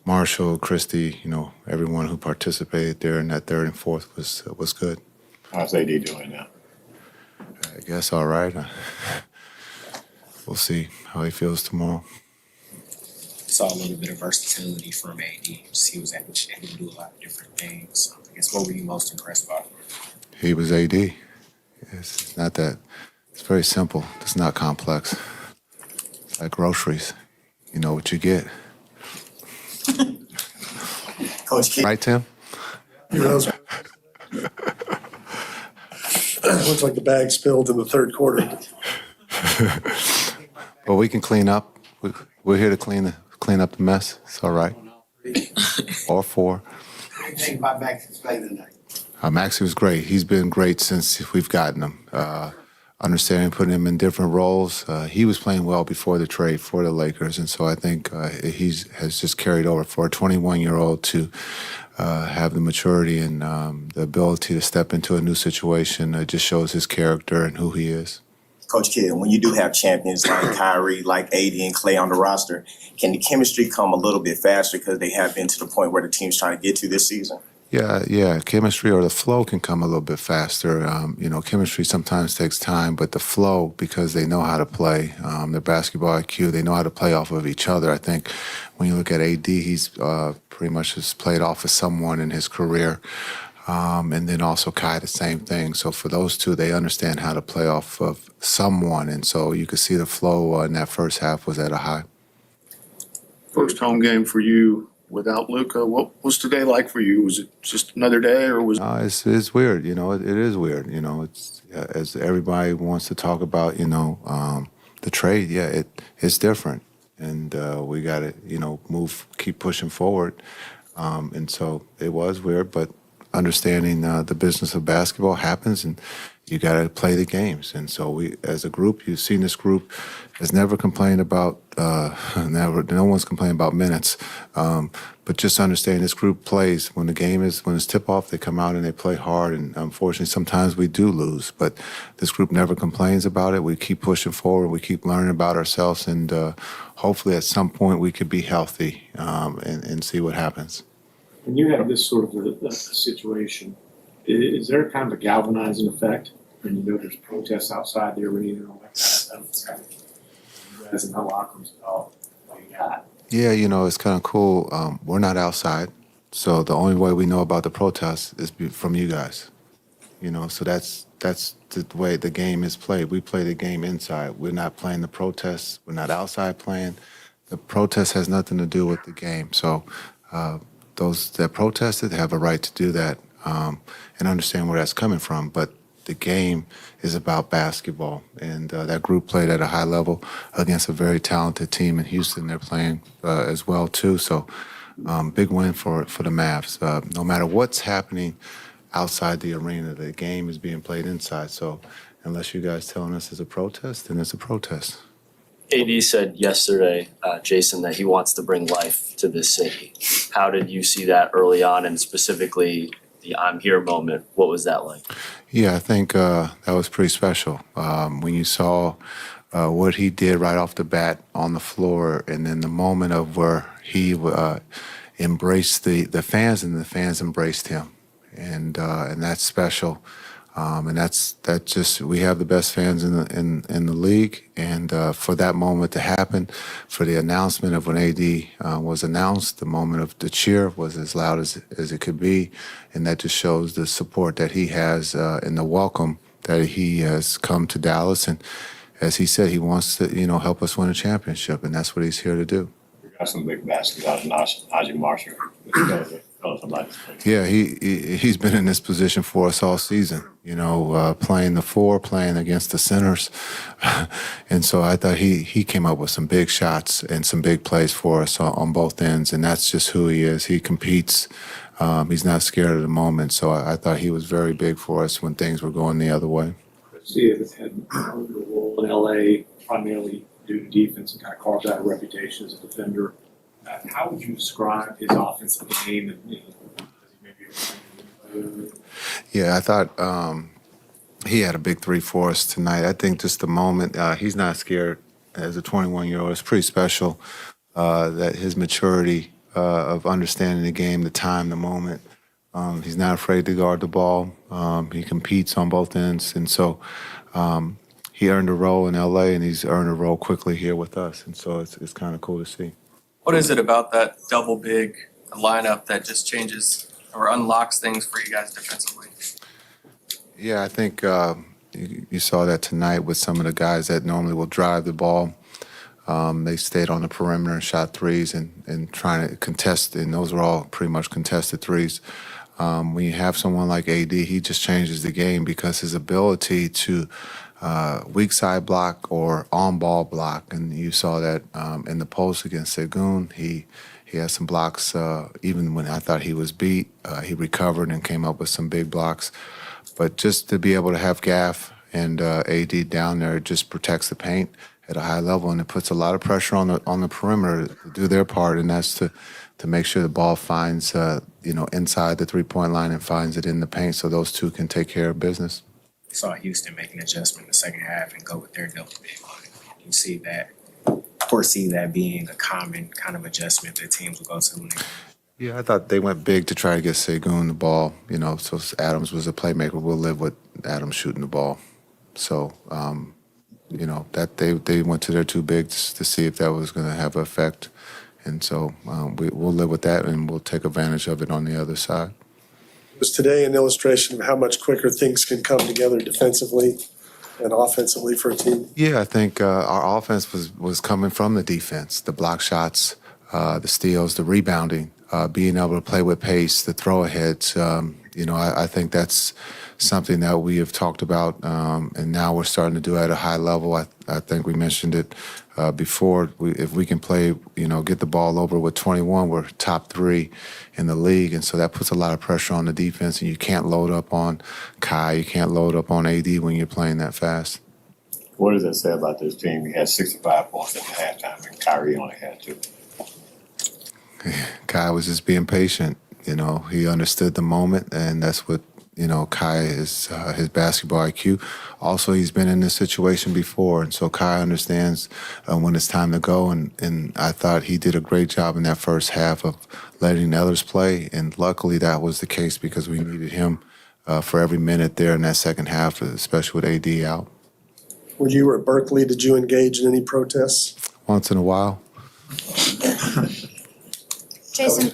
Marshall, Christie, everyone who participated there in that third and fourth was good. How's AD doing now? I guess all right. We'll see how he feels tomorrow. Saw a little bit of versatility from AD. Just he was able to do a lot of different things. I guess what were you most impressed by? He was AD. It's not that. It's very simple. It's not complex. It's like groceries. You know what you get. Coach Kidd. Right, Tim? Looks like the bag spilled in the third quarter. But we can clean up. We're here to clean up the mess. It's all right. Or 4. What do you think about Max's play tonight? Maxie was great. He's been great since we've gotten him. Understanding, putting him in different roles. He was playing well before the trade for the Lakers, and so I think he has just carried over for a 21-year-old to have the maturity and the ability to step into a new situation. It just shows his character and who he is. Coach Kidd, when you do have champions like Kyrie, like AD and Clay on the roster, can the chemistry come a little bit faster because they have been to the point where the team's trying to get to this season? Yeah. Chemistry or the flow can come a little bit faster. Chemistry sometimes takes time, but the flow, because they know how to play, their basketball IQ, they know how to play off of each other. I think when you look at AD, he's pretty much just played off of someone in his career. And then also Kai, the same thing. So for those two, they understand how to play off of someone. And so you could see the flow in that first half was at a high. First home game for you without Luka. What was today like for you? Was it just another day, or was It's weird, it is weird, it's as everybody wants to talk about, the trade. Yeah, it's different, and we got to, keep pushing forward, and so it was weird, but understanding the business of basketball happens, and you got to play the games, and so we, as a group, you've seen this group has never complained about no one's complained about minutes. But just understand this group plays when it's tip off, they come out and they play hard. And unfortunately, sometimes we do lose, but this group never complains about it. We keep pushing forward. We keep learning about ourselves. And hopefully at some point we could be healthy and see what happens. When you have this sort of a situation, is there kind of a galvanizing effect? And there's protests outside the arena and all that kind of stuff. You guys in the locker rooms, what you got? Yeah, it's kind of cool. We're not outside, so the only way we know about the protests is from you guys. So that's the way the game is played. We play the game inside. We're not playing the protests. We're not outside playing. The protest has nothing to do with the game. So those that protested have a right to do that and understand where that's coming from. But the game is about basketball, and that group played at a high level against a very talented team in Houston. They're playing as well too, so big win for the Mavs. No matter what's happening outside the arena, the game is being played inside. So unless you guys telling us it's a protest, then it's a protest. AD said yesterday, Jason, that he wants to bring life to this city. How did you see that early on, and specifically the I'm here moment? What was that like? Yeah, I think that was pretty special. When you saw what he did right off the bat on the floor, and then the moment of where he embraced the fans, and the fans embraced him, and that's special. And that just, we have the best fans in the league, and for that moment to happen, for the announcement of when AD was announced, the moment of the cheer was as loud as it could be, and that just shows the support that he has and the welcome that he has come to Dallas, and as he said, he wants to help us win a championship, and that's what he's here to do. We got some big baskets out of Najee Marshall. Yeah, he's been in this position for us all season, playing the four, playing against the centers. And so I thought he came up with some big shots and some big plays for us on both ends, and that's just who he is. He competes. He's not scared of the moment. So I thought he was very big for us when things were going the other way. Garcia has had a role in LA primarily due to defense and kind of carved out a reputation as a defender. How would you describe his offensive game? Yeah, I thought he had a big three for us tonight. I think just the moment, he's not scared as a 21-year-old. It's pretty special that his maturity of understanding the game, the time, the moment. He's not afraid to guard the ball. He competes on both ends. And so he earned a role in L.A., and he's earned a role quickly here with us. And so it's kind of cool to see. What is it about that double big lineup that just changes or unlocks things for you guys defensively? Yeah, I think you saw that tonight with some of the guys that normally will drive the ball. They stayed on the perimeter and shot threes and trying to contest, and those were all pretty much contested threes. When you have someone like AD, he just changes the game because his ability to weak side block or on-ball block, and you saw that in the post against Segun. He had some blocks, even when I thought he was beat. He recovered and came up with some big blocks. But just to be able to have Gaff and AD down there, it just protects the paint at a high level, and it puts a lot of pressure on the perimeter to do their part, and that's to make sure the ball finds inside the three-point line and finds it in the paint, so those two can take care of business. Saw Houston make an adjustment in the second half and go with their double big line. You see that, foresee that being a common kind of adjustment that teams will go to. Yeah, I thought they went big to try to get Segun the ball. So Adams was a playmaker. We'll live with Adams shooting the ball. So, that they went to their two bigs to see if that was going to have an effect. And so we'll live with that, and we'll take advantage of it on the other side. Was today an illustration of how much quicker things can come together defensively and offensively for a team? Yeah, I think our offense was coming from the defense, the block shots, the steals, the rebounding, being able to play with pace, the throw aheads. I think that's something that we have talked about, and now we're starting to do at a high level. I think we mentioned it before. If we can play, get the ball over with 21, we're top 3 in the league, and so that puts a lot of pressure on the defense. And you can't load up on Kai, you can't load up on AD when you're playing that fast. What does that say about this team? We had 65 points at the halftime, and Kyrie only had 2. Kai was just being patient. He understood the moment, and that's what, Kai is, his basketball IQ. Also, he's been in this situation before, and so Kai understands when it's time to go, and I thought he did a great job in that first half of letting others play, and luckily that was the case because we needed him for every minute there in that second half, especially with AD out. When you were at Berkeley, did you engage in any protests? Once in a while. Jason.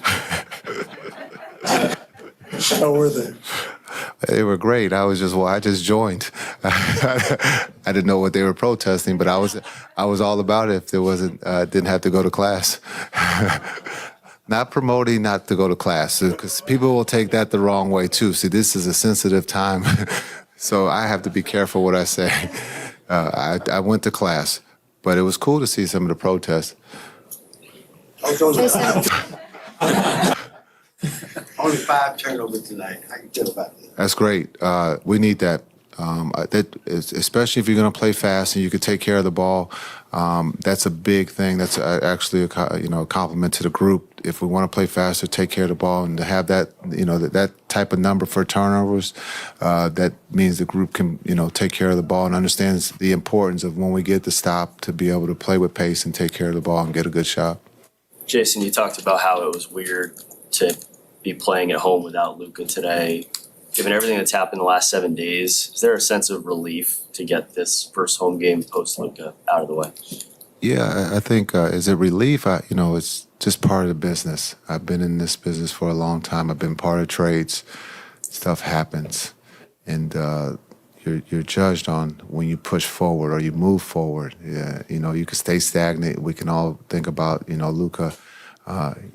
How were they? They were great. I just joined. I didn't know what they were protesting, but I was all about it if there wasn't didn't have to go to class. Not promoting not to go to class, because people will take that the wrong way too. See, this is a sensitive time, so I have to be careful what I say. I went to class, but it was cool to see some of the protests. Only 5 turnovers tonight. How you feel about that? That's great. We need that. Especially if you're going to play fast and you can take care of the ball. That's a big thing. That's actually a compliment to the group. If we want to play faster, take care of the ball, and to have that that type of number for turnovers, that means the group can take care of the ball and understands the importance of when we get the stop to be able to play with pace and take care of the ball and get a good shot. Jason, you talked about how it was weird to be playing at home without Luka today. Given everything that's happened the last 7 days, is there a sense of relief to get this first home game post Luka out of the way? Yeah, I think is it relief? It's just part of the business. I've been in this business for a long time. I've been part of trades. Stuff happens, and you're judged on when you push forward or you move forward. Yeah, you can stay stagnant. We can all think about Luka.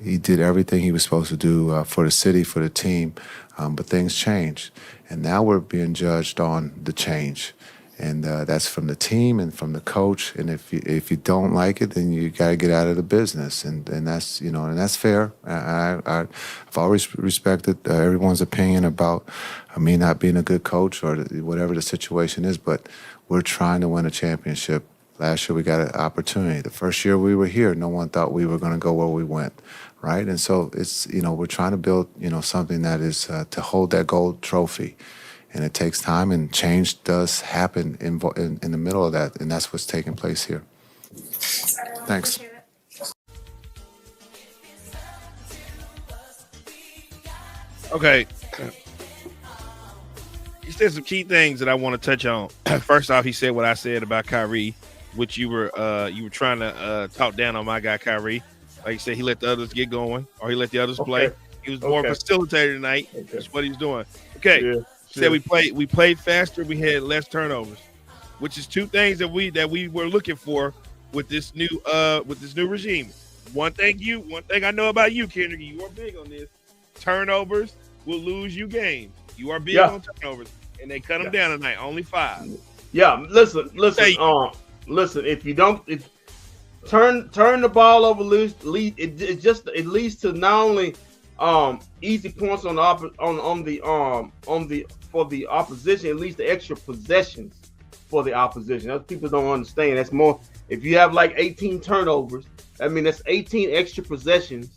He did everything he was supposed to do for the city, for the team, but things changed. And now we're being judged on the change. And that's from the team and from the coach. And if you don't like it, then you got to get out of the business. And that's, and that's fair. I've always respected everyone's opinion about me not being a good coach or whatever the situation is, but we're trying to win a championship. Last year we got an opportunity. The first year we were here, no one thought we were going to go where we went, right? And so it's, we're trying to build, something that is to hold that gold trophy. And it takes time, and change does happen in the middle of that, and that's what's taking place here. Thanks. Okay. He said some key things that I want to touch on. First off, he said what I said about Kyrie, which you were trying to talk down on my guy Kyrie. Like you said, he let the others get going, or he let the others play. He was more facilitator tonight. That's what he's doing. Okay. Yeah. Said we played faster, we had less turnovers, which is two things that we were looking for with this new regime. One thing I know about you, Kendrick, you are big on this. Turnovers will lose you games. You are big on turnovers, and they cut them down tonight, only 5. Yeah, listen. If you don't turn the ball over, it leads to not only easy points for the opposition, it leads to extra possessions for the opposition. That's people don't understand. That's more. If you have like 18 turnovers, I mean that's 18 extra possessions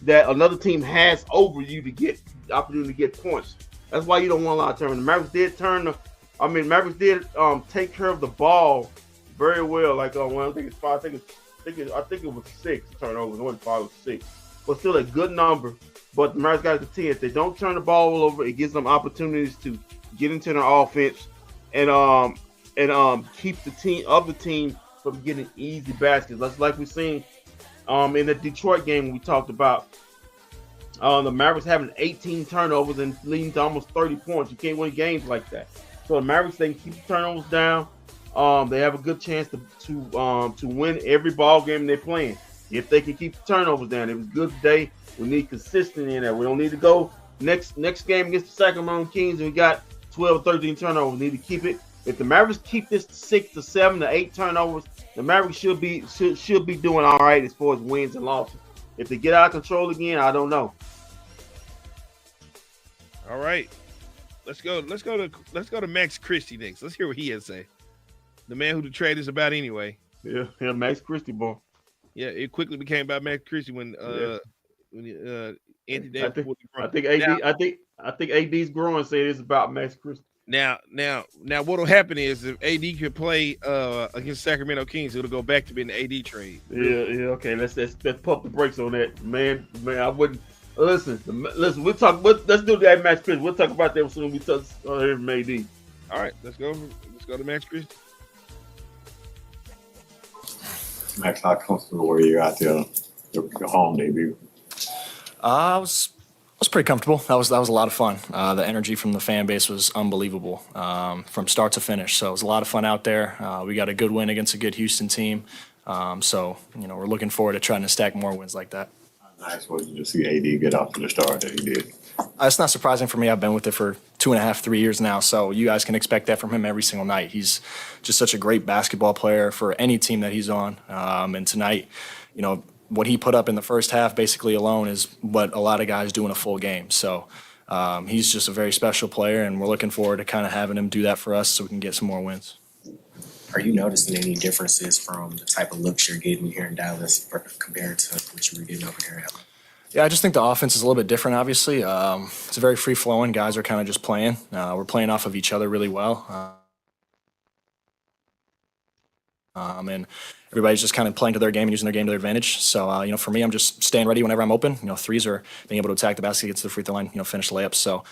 that another team has over you to get the opportunity to get points. That's why you don't want a lot of turnovers. Mavericks did take care of the ball very well. Like I think it's 5. I think it was 6 turnovers. It wasn't 5 or 6, but still a good number. But the Mavericks got to continue. If they don't turn the ball over, it gives them opportunities to get into their offense and keep the team from getting easy baskets. That's like we seen in the Detroit game we talked about. The Mavericks having 18 turnovers and leading to almost 30 points. You can't win games like that. So the Mavericks, they can keep the turnovers down. They have a good chance to win every ball game they're playing. if they can keep the turnovers down. It was good today. We need consistency in there. We don't need to go next game against the Sacramento Kings and we got 12 or 13 turnovers. We need to keep it. If the Mavericks keep this to 6 to 7 to 8 turnovers, the Mavericks should be doing all right as far as wins and losses. If they get out of control again, I don't know. All right. Let's go to Max Christie next. Let's hear what he has to say. The man who the trade is about anyway. Yeah, Max Christie, boy. Yeah, it quickly became about Max Christie when Anthony Davis. I think AD's growing said it's about Max Christie. Now, what'll happen is if AD can play against Sacramento Kings, it'll go back to being the AD trade. Yeah. Okay, let's pump the brakes on that, man. I wouldn't listen. We'll talk. Let's do that Max Christie. We'll talk about that soon. We touch here from AD. All right, let's go to Max Christie. Max, how comfortable were you out there, your home debut? I was pretty comfortable. That was a lot of fun. The energy from the fan base was unbelievable from start to finish. So it was a lot of fun out there. We got a good win against a good Houston team. So we're looking forward to trying to stack more wins like that. Nice was it to see AD get off to the start that he did. It's not surprising for me. I've been with it for 2.5, 3 years now, so you guys can expect that from him every single night. He's just such a great basketball player for any team that he's on. And tonight, what he put up in the first half basically alone is what a lot of guys do in a full game. So he's just a very special player, and we're looking forward to kind of having him do that for us so we can get some more wins. Are you noticing any differences from the type of looks you're getting here in Dallas compared to what you were getting over here in LA? Yeah, I just think the offense is a little bit different, obviously. It's very free-flowing. Guys are kind of just playing. We're playing off of each other really well. And everybody's just kind of playing to their game and using their game to their advantage. So, for me, I'm just staying ready whenever I'm open. Threes are being able to attack the basket, get to the free throw line, finish layups. So,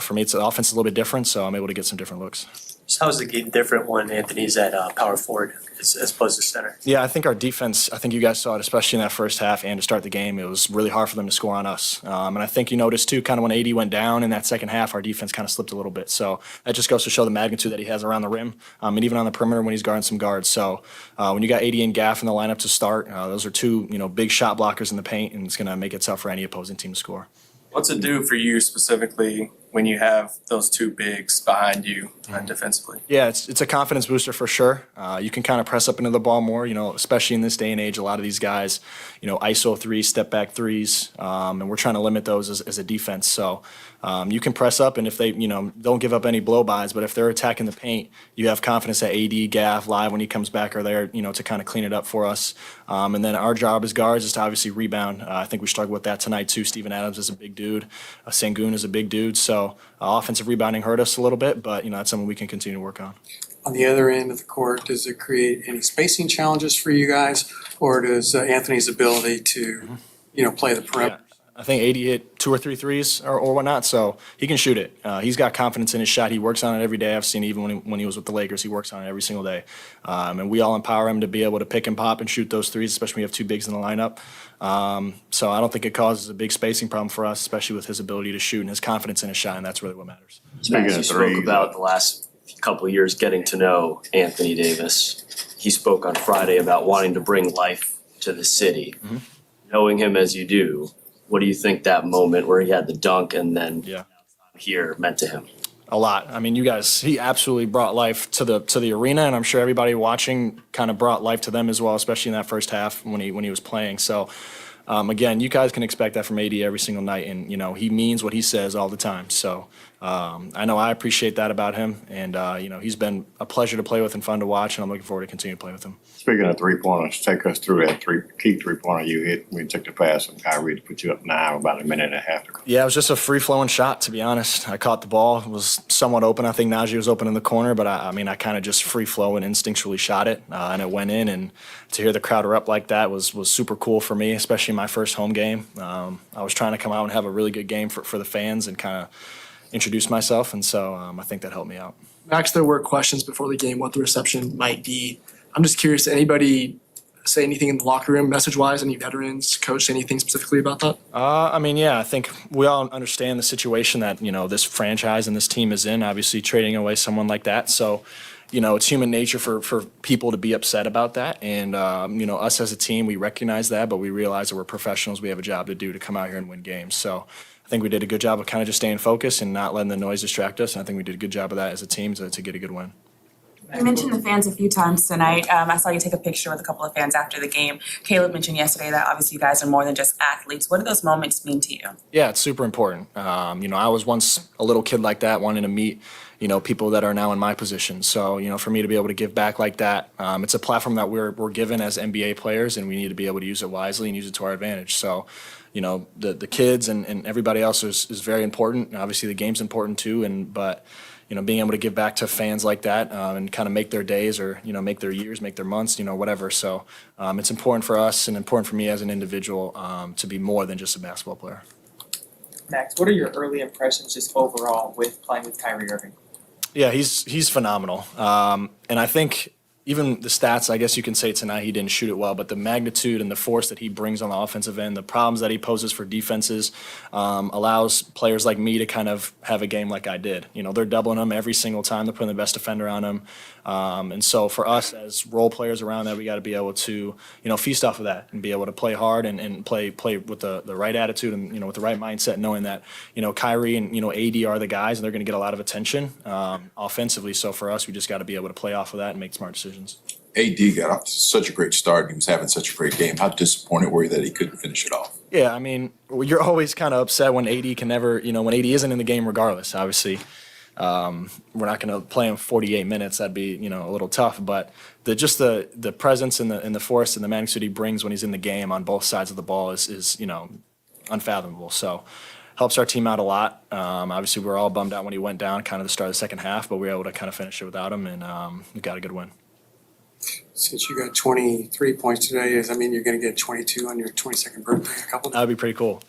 for me, the offense is a little bit different, so I'm able to get some different looks. So how is the game different when Anthony's at power forward as opposed to center? Yeah, I think our defense, I think you guys saw it, especially in that first half and to start the game, it was really hard for them to score on us. And I think you noticed too, kind of when AD went down in that second half, our defense kind of slipped a little bit. So that just goes to show the magnitude that he has around the rim and even on the perimeter when he's guarding some guards. So when you got AD and Gaff in the lineup to start, those are two big shot blockers in the paint, and it's going to make it tough for any opposing team to score. What's it do for you specifically when you have those two bigs behind you defensively? Yeah, it's a confidence booster for sure. You can kind of press up into the ball more, especially in this day and age. A lot of these guys, ISO threes, step back threes, and we're trying to limit those as a defense. So you can press up, and if they, don't give up any blow-bys, but if they're attacking the paint, you have confidence that AD, Gaff, Live, when he comes back, are there, to kind of clean it up for us. And then our job as guards is to obviously rebound. I think we struggled with that tonight too. Steven Adams is a big dude. Sengun is a big dude. So offensive rebounding hurt us a little bit, but that's something we can continue to work on. On the other end of the court, does it create any spacing challenges for you guys, or does Anthony's ability to, play the perimeter? Yeah. I think AD hit 2 or 3 threes or whatnot, so he can shoot it. He's got confidence in his shot. He works on it every day. I've seen even when he was with the Lakers, he works on it every single day. And we all empower him to be able to pick and pop and shoot those threes, especially when you have two bigs in the lineup. So I don't think it causes a big spacing problem for us, especially with his ability to shoot and his confidence in his shot, and that's really what matters. Max, you spoke about the last couple of years getting to know Anthony Davis. He spoke on Friday about wanting to bring life to the city. Mm-hmm. Knowing him as you do, what do you think that moment where he had the dunk and then here meant to him? A lot. I mean, you guys, he absolutely brought life to the arena, and I'm sure everybody watching kind of brought life to them as well, especially in that first half when he was playing. So, again, you guys can expect that from AD every single night, and he means what he says all the time. So, I know I appreciate that about him, and he's been a pleasure to play with and fun to watch, and I'm looking forward to continue to play with him. Speaking of three-pointers, take us through that key three-pointer you hit when you took the pass from Kyrie to put you up 9 about a minute and a half to go. Yeah, it was just a free-flowing shot, to be honest. I caught the ball. It was somewhat open. I think Najee was open in the corner, but I kind of just free-flow and instinctually shot it, and it went in. And to hear the crowd erupt like that was super cool for me, especially my first home game. I was trying to come out and have a really good game for the fans and kind of introduce myself, and so I think that helped me out. Max, there were questions before the game what the reception might be. I'm just curious, did anybody say anything in the locker room message-wise? Any veterans, coach, say anything specifically about that? I think we all understand the situation that, this franchise and this team is in, obviously trading away someone like that. So, it's human nature for people to be upset about that. And, us as a team, we recognize that, but we realize that we're professionals. We have a job to do to come out here and win games. So I think we did a good job of kind of just staying focused and not letting the noise distract us. And I think we did a good job of that as a team to get a good win. You mentioned the fans a few times tonight. I saw you take a picture with a couple of fans after the game. Caleb mentioned yesterday that obviously you guys are more than just athletes. What do those moments mean to you? Yeah, it's super important. I was once a little kid like that, wanting to meet, people that are now in my position. So, for me to be able to give back like that, it's a platform that we're given as NBA players, and we need to be able to use it wisely and use it to our advantage. So, the kids and everybody else is very important. And obviously, the game's important too. But being able to give back to fans like that and kind of make their days or, make their years, make their months, whatever. So it's important for us and important for me as an individual to be more than just a basketball player. Max, what are your early impressions just overall with playing with Kyrie Irving? Yeah, he's phenomenal. And I think even the stats, I guess you can say tonight he didn't shoot it well, but the magnitude and the force that he brings on the offensive end, the problems that he poses for defenses, allows players like me to kind of have a game like I did. They're doubling him every single time. They're putting the best defender on him. And so for us as role players around that, we got to be able to, feast off of that and be able to play hard and play with the right attitude and, with the right mindset, knowing that, Kyrie and, AD are the guys and they're going to get a lot of attention offensively. So for us, we just got to be able to play off of that and make smart decisions. AD got off to such a great start. And he was having such a great game. How disappointed were you that he couldn't finish it off? Yeah, I mean, you're always kind of upset when AD can never, when AD isn't in the game regardless, obviously. We're not going to play him 48 minutes. That'd be, a little tough. But the presence and the force and the magnitude he brings when he's in the game on both sides of the ball is unfathomable. So helps our team out a lot. Obviously, we were all bummed out when he went down kind of the start of the second half, but we were able to kind of finish it without him, and we got a good win. Since you got 23 points today, does that mean you're going to get 22 on your 22nd birthday? That'd be pretty cool.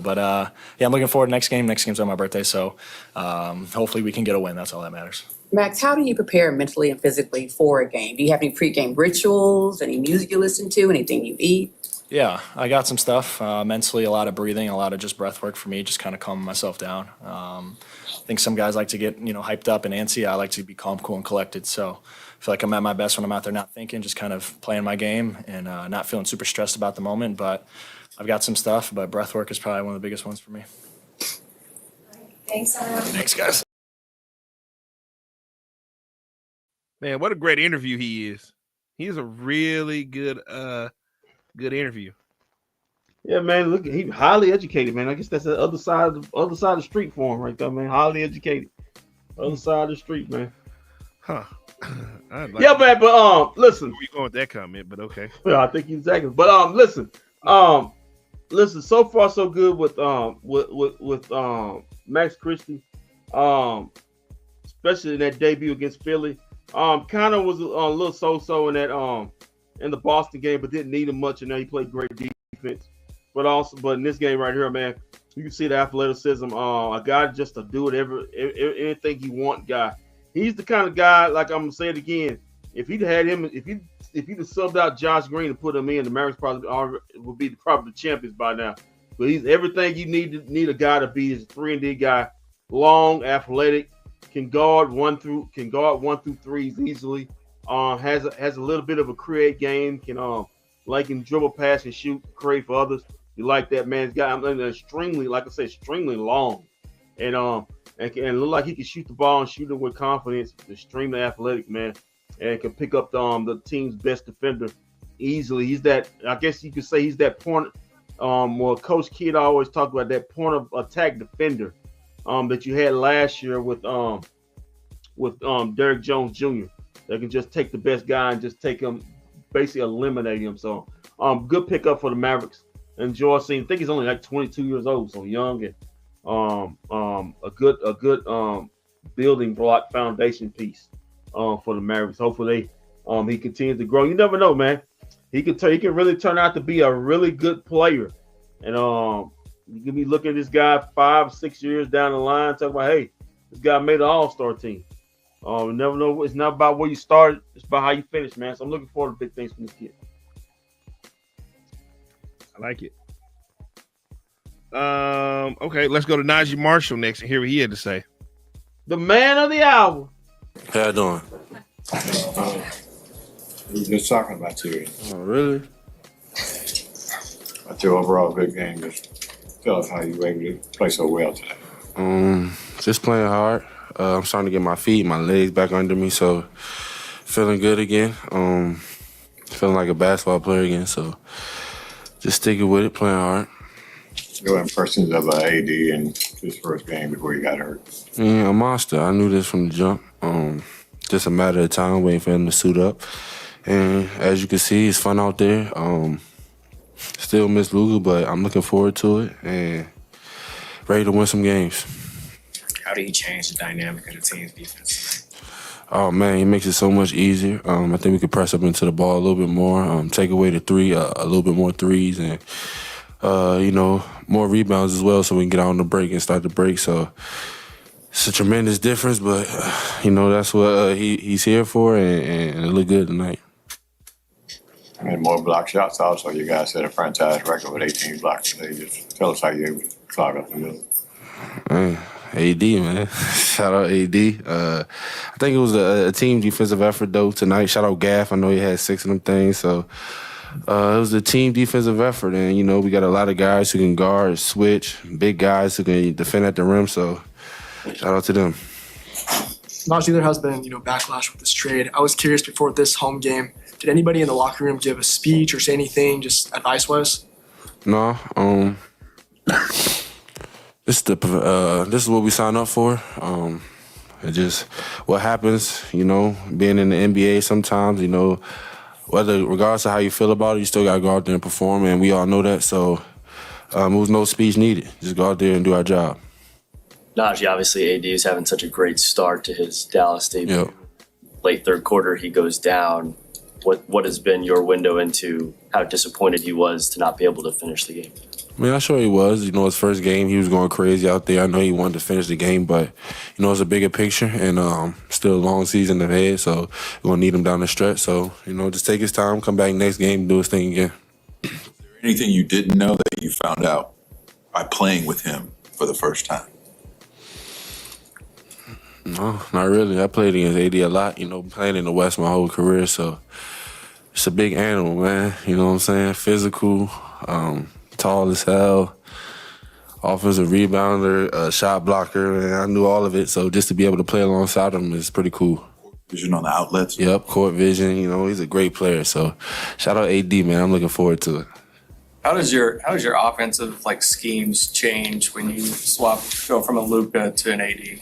But yeah, I'm looking forward to next game. Next game's on my birthday, so hopefully we can get a win. That's all that matters. Max, how do you prepare mentally and physically for a game? Do you have any pregame rituals, any music you listen to, anything you eat? Yeah, I got some stuff. Mentally, a lot of breathing, a lot of just breath work for me, just kind of calming myself down. I think some guys like to get, hyped up and antsy. I like to be calm, cool, and collected. So I feel like I'm at my best when I'm out there not thinking, just kind of playing my game and not feeling super stressed about the moment. But I've got some stuff, but breath work is probably one of the biggest ones for me. Thanks, Thanks, guys. Man, what a great interview he is. He's a really good interview. Yeah, man. Look, he's highly educated, man. I guess that's the other side of the street for him, right there, man. Highly educated, other side of the street, man. Huh? Yeah, man. But listen. Where you going with that comment? But okay. Yeah, I think exactly. But listen. So far so good with Max Christie. Especially in that debut against Philly. Kind of was a little so-so in that in the Boston game, but didn't need him much, and then he played great defense. But in this game right here, man, you can see the athleticism. A guy just to do anything he want guy. He's the kind of guy, like I'm gonna say it again. If he'd had him, if he'd subbed out Josh Green and put him in, the Mavericks probably would be the champions by now. But he's everything you need a guy to be. Is a 3-and-D guy, long, athletic, can guard one through threes easily. Has a little bit of a create game. Can dribble, pass, and shoot, create for others. You like that, man? He's got extremely long, and look like he can shoot the ball and shoot it with confidence. Extremely athletic, man, and can pick up the team's best defender easily. He's that. I guess you could say he's that point. Well, Coach Kidd always talked about that point of attack defender that you had last year with Derrick Jones Jr. That can just take the best guy and just take him, basically eliminate him. So good pickup for the Mavericks. Enjoy seeing. I think he's only like 22 years old, so young, and a good building block foundation piece for the Mavericks. Hopefully he continues to grow. You never know, man. He can really turn out to be a really good player, and you can be looking at this guy 5-6 years down the line, talking about, hey, this guy made an all-star team. You never know. It's not about where you started. It's about how you finish, man. So I'm looking forward to big things from this kid. I like it. Okay, let's go to Najee Marshall next and hear what he had to say. The man of the hour. How you doing? We were just talking about you. Oh, really? About your overall good game. Just tell us how you were able to play so well today. Just playing hard. I'm starting to get my feet, my legs back under me, so feeling good again. Feeling like a basketball player again, so just sticking with it, playing hard. Your impressions of AD in his first game before he got hurt? Yeah, a monster. I knew this from the jump. Just a matter of time waiting for him to suit up. And as you can see, it's fun out there. Still miss Luka, but I'm looking forward to it and ready to win some games. How do you change the dynamic of the team's defense tonight? Oh, man, he makes it so much easier. I think we could press up into the ball a little bit more, take away the three, a little bit more threes, and, more rebounds as well so we can get out on the break and start the break. So it's a tremendous difference, but, that's what he's here for, and it looked good tonight. And more block shots also. You guys set a franchise record with 18 blocks today. Just tell us how you able to clog up the middle. Man, AD, man. Shout out AD. I think it was a team defensive effort, though, tonight. Shout out Gaff. I know he had 6 of them things. So it was a team defensive effort. And, we got a lot of guys who can guard, switch, big guys who can defend at the rim. So shout out to them. Najee, there has been, backlash with this trade. I was curious before this home game, did anybody in the locker room give a speech or say anything, just advice-wise? No. This is what we signed up for. It just what happens, being in the NBA sometimes, regardless of how you feel about it, you still gotta go out there and perform, and we all know that. So it was no speech needed. Just go out there and do our job. Najee, obviously AD is having such a great start to his Dallas debut. Yep. Late third quarter, he goes down. What has been your window into how disappointed he was to not be able to finish the game? I mean, I'm sure he was. His first game, he was going crazy out there. I know he wanted to finish the game, but, it's a bigger picture and still a long season ahead, so we're going to need him down the stretch. So, just take his time, come back next game, and do his thing again. Is there anything you didn't know that you found out by playing with him for the first time? No, not really. I played against AD a lot, playing in the West my whole career, so it's a big animal, man. You know what I'm saying? Physical, tall as hell, offensive rebounder, shot blocker, and I knew all of it. So just to be able to play alongside him is pretty cool. Vision on the outlets? Yep, court vision. He's a great player. So shout out AD, man. I'm looking forward to it. How does your offensive schemes change when you go from a Luka to an AD?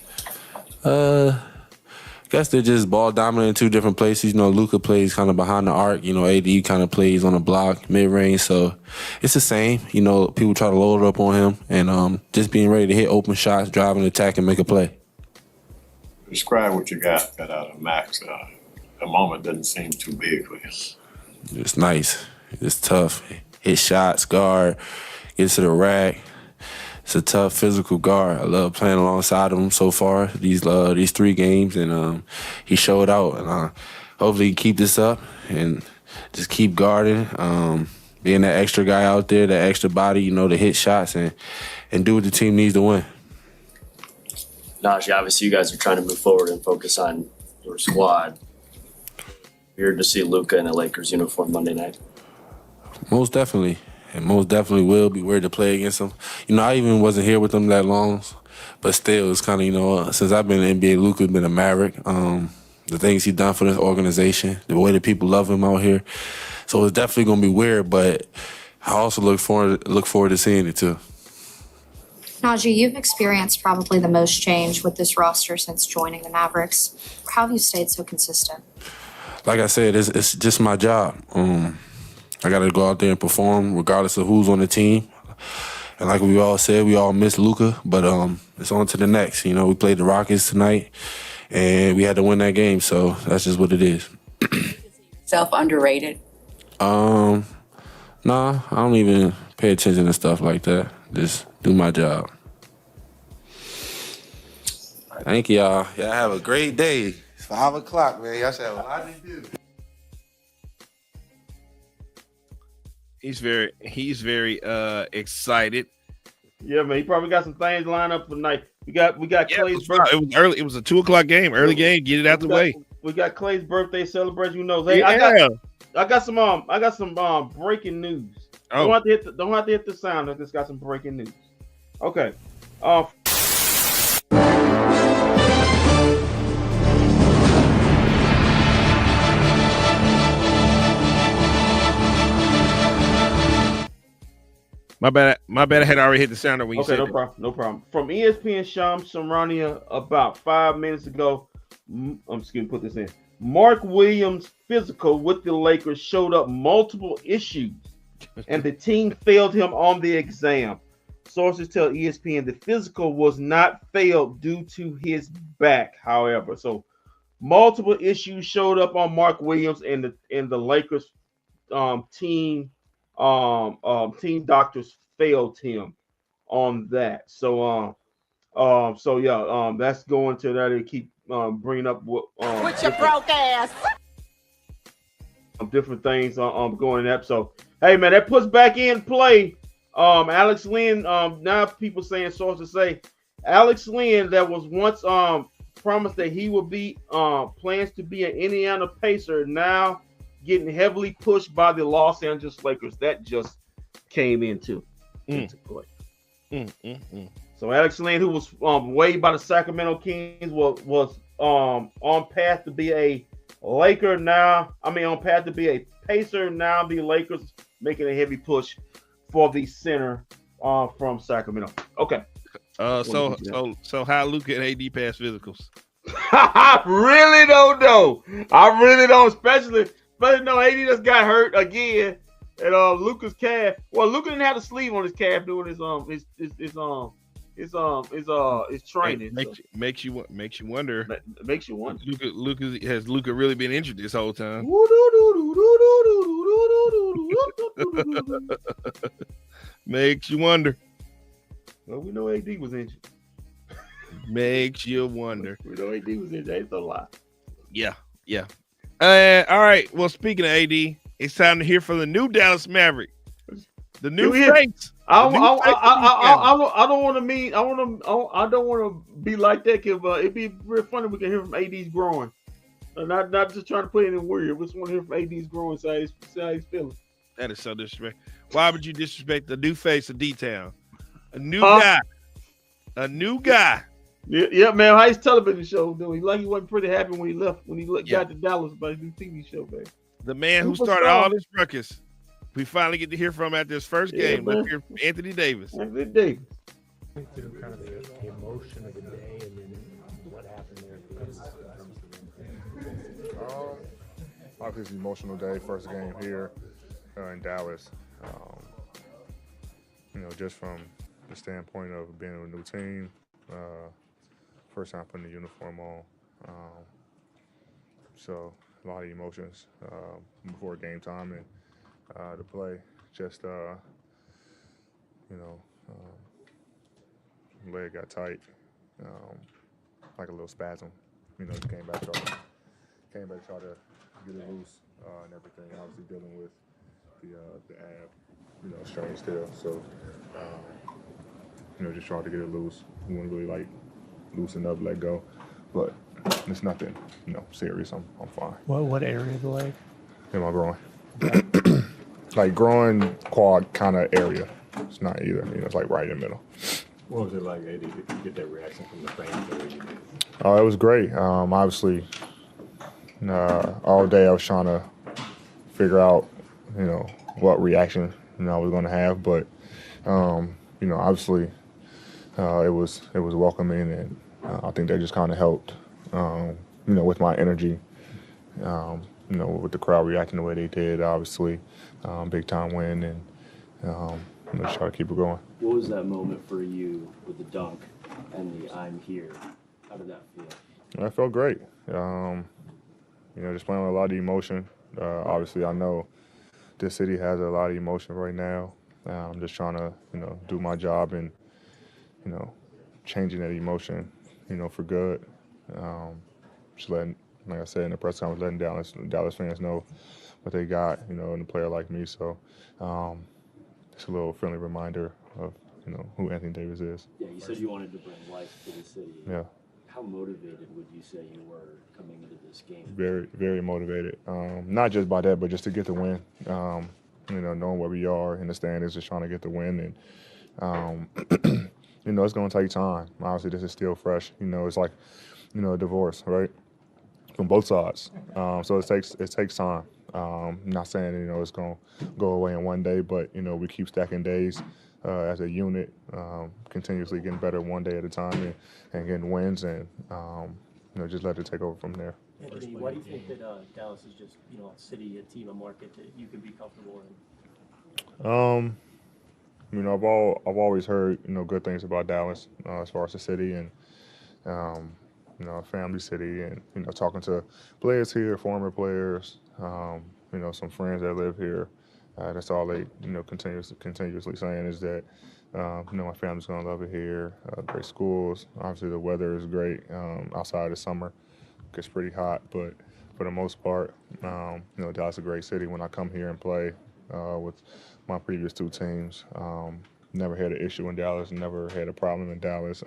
I guess they're just ball dominant in two different places. Luka plays kind of behind the arc. AD kind of plays on the block, mid-range. So it's the same. People try to load it up on him and just being ready to hit open shots, drive and attack and make a play. Describe what you got out of Max. The moment doesn't seem too big for him. It's nice. It's tough. Hit shots, guard, gets to the rack. It's a tough physical guard. I love playing alongside him so far these 3 games, and he showed out. And hopefully he keep this up and just keep guarding, being that extra guy out there, that extra body, to hit shots and do what the team needs to win. Najee, obviously you guys are trying to move forward and focus on your squad. Weird to see Luka in a Lakers uniform Monday night. Most definitely. And most definitely will be weird to play against him. I even wasn't here with him that long, but still, it's kind of, since I've been in the NBA, Luka's been a Maverick. The things he's done for this organization, the way that people love him out here. So it's definitely going to be weird, but I also look forward to seeing it too. Najee, you've experienced probably the most change with this roster since joining the Mavericks. How have you stayed so consistent? Like I said, it's just my job. I got to go out there and perform regardless of who's on the team. And like we all said, we all miss Luka, but it's on to the next. We played the Rockets tonight, and we had to win that game, so that's just what it is. Self-underrated? Nah, I don't even pay attention to stuff like that. Just do my job. Thank y'all. Y'all have a great day. It's 5 o'clock, man. Y'all should have a lot to do. He's very excited. Yeah, man. He probably got some things lined up for tonight. We got Clay's birthday. It was early. It was a 2:00 game. Early game. Get it out the way. We got Clay's birthday celebration. Who knows? Hey, Yeah. I got some breaking news. Oh. Don't have to hit the sound. I just got some breaking news. Okay. My bad. I had already hit the sounder when you Okay, said no problem. From ESPN Shams Shamrania about 5 minutes ago, I'm just gonna put this in. Mark Williams' physical with the Lakers showed up multiple issues, and the team failed him on the exam. Sources tell ESPN the physical was not failed due to his back, however. So multiple issues showed up on Mark Williams and the Lakers team doctors failed him on that. So that's going to that. They keep bringing up what with your broke ass. Different things going up. So hey man, that puts back in play Alex Lynn. Now people saying, sources say Alex Lynn that was once promised that he would be plans to be an Indiana Pacer, now getting heavily pushed by the Los Angeles Lakers. That just came into play. So Alex Lynn, who was waived by the Sacramento Kings, was on path to be a Laker now. I mean, on path to be a Pacer now. The Lakers making a heavy push for the center from Sacramento. Okay. So how Luka and AD pass physicals? I really don't know. I really don't, especially no, AD just got hurt again. And Luka's calf. Well, Luka didn't have a sleeve on his calf doing his training. Makes you wonder. Makes you wonder. Has Luka really been injured this whole time? Makes you wonder. Well, we know AD was injured. Makes you wonder. We know AD was injured. It's a lot. Yeah. All right. Well, speaking of AD, it's time to hear from the new Dallas Maverick. The new face. I don't want to be like that. Cause it'd be real funny. We can hear from AD's growing. Not just trying to put it in weird. We just want to hear from AD's growing. See how he's feeling. That is so disrespectful. Why would you disrespect the new face of D-Town? A new guy. A new guy. Yeah, man. How his television show doing? He wasn't pretty happy when he left. When he got to Dallas about his new TV show, man. The man who started all this ruckus. We finally get to hear from him at this first game. Let's hear from Anthony Davis. Anthony Davis. Kind of the emotion of the day, and then what happened there. Obviously, it's an emotional day. First game here in Dallas. Just from the standpoint of being with a new team, first time putting the uniform on. So a lot of emotions before game time and to play. Just leg got tight, like a little spasm. Came back to try to get it loose and everything. Obviously dealing with the ab, strain still. So just trying to get it loose. We want to really loosen up, let go, but it's nothing serious. I'm fine. What area of the leg? In my groin. Like groin quad kind of area. It's not either. It's like right in the middle. What was it like, AD? Did you get that reaction from the fans the way you did? Oh, it was great. Obviously, all day I was trying to figure out, what reaction I was going to have, but obviously it was welcoming, and I think that just kind of helped, with my energy, with the crowd reacting the way they did. Obviously, big time win, and just try to keep it going. What was that moment for you with the dunk and the I'm here? How did that feel? I felt great. Just playing with a lot of emotion. Obviously, I know this city has a lot of emotion right now. I'm just trying to, do my job and, changing that emotion, for good. Just letting, like I said in the press conference, letting Dallas fans know what they got, in a player like me. So it's a little friendly reminder of, who Anthony Davis is. Yeah, you said you wanted to bring life to the city. Yeah. How motivated would you say you were coming into this game? Very, very motivated. Not just by that, but just to get the win. Knowing where we are in the standings, just trying to get the win. And, it's going to take time. Obviously, this is still fresh. It's like, a divorce, right? From both sides. So it takes time. Not saying, it's going to go away in one day, but, we keep stacking days as a unit, continuously getting better one day at a time and getting wins and, just let it take over from there. Anthony, why do you think that Dallas is just, a city, a team, a market that you could be comfortable in? I've always heard, good things about Dallas as far as the city and, a family city and, talking to players here, former players, some friends that live here. That's all they, continuously saying is that, my family's going to love it here. Great schools. Obviously, the weather is great outside of the summer. It gets pretty hot, but for the most part, Dallas is a great city. When I come here and play with my previous two teams, never had an issue in Dallas, never had a problem in Dallas.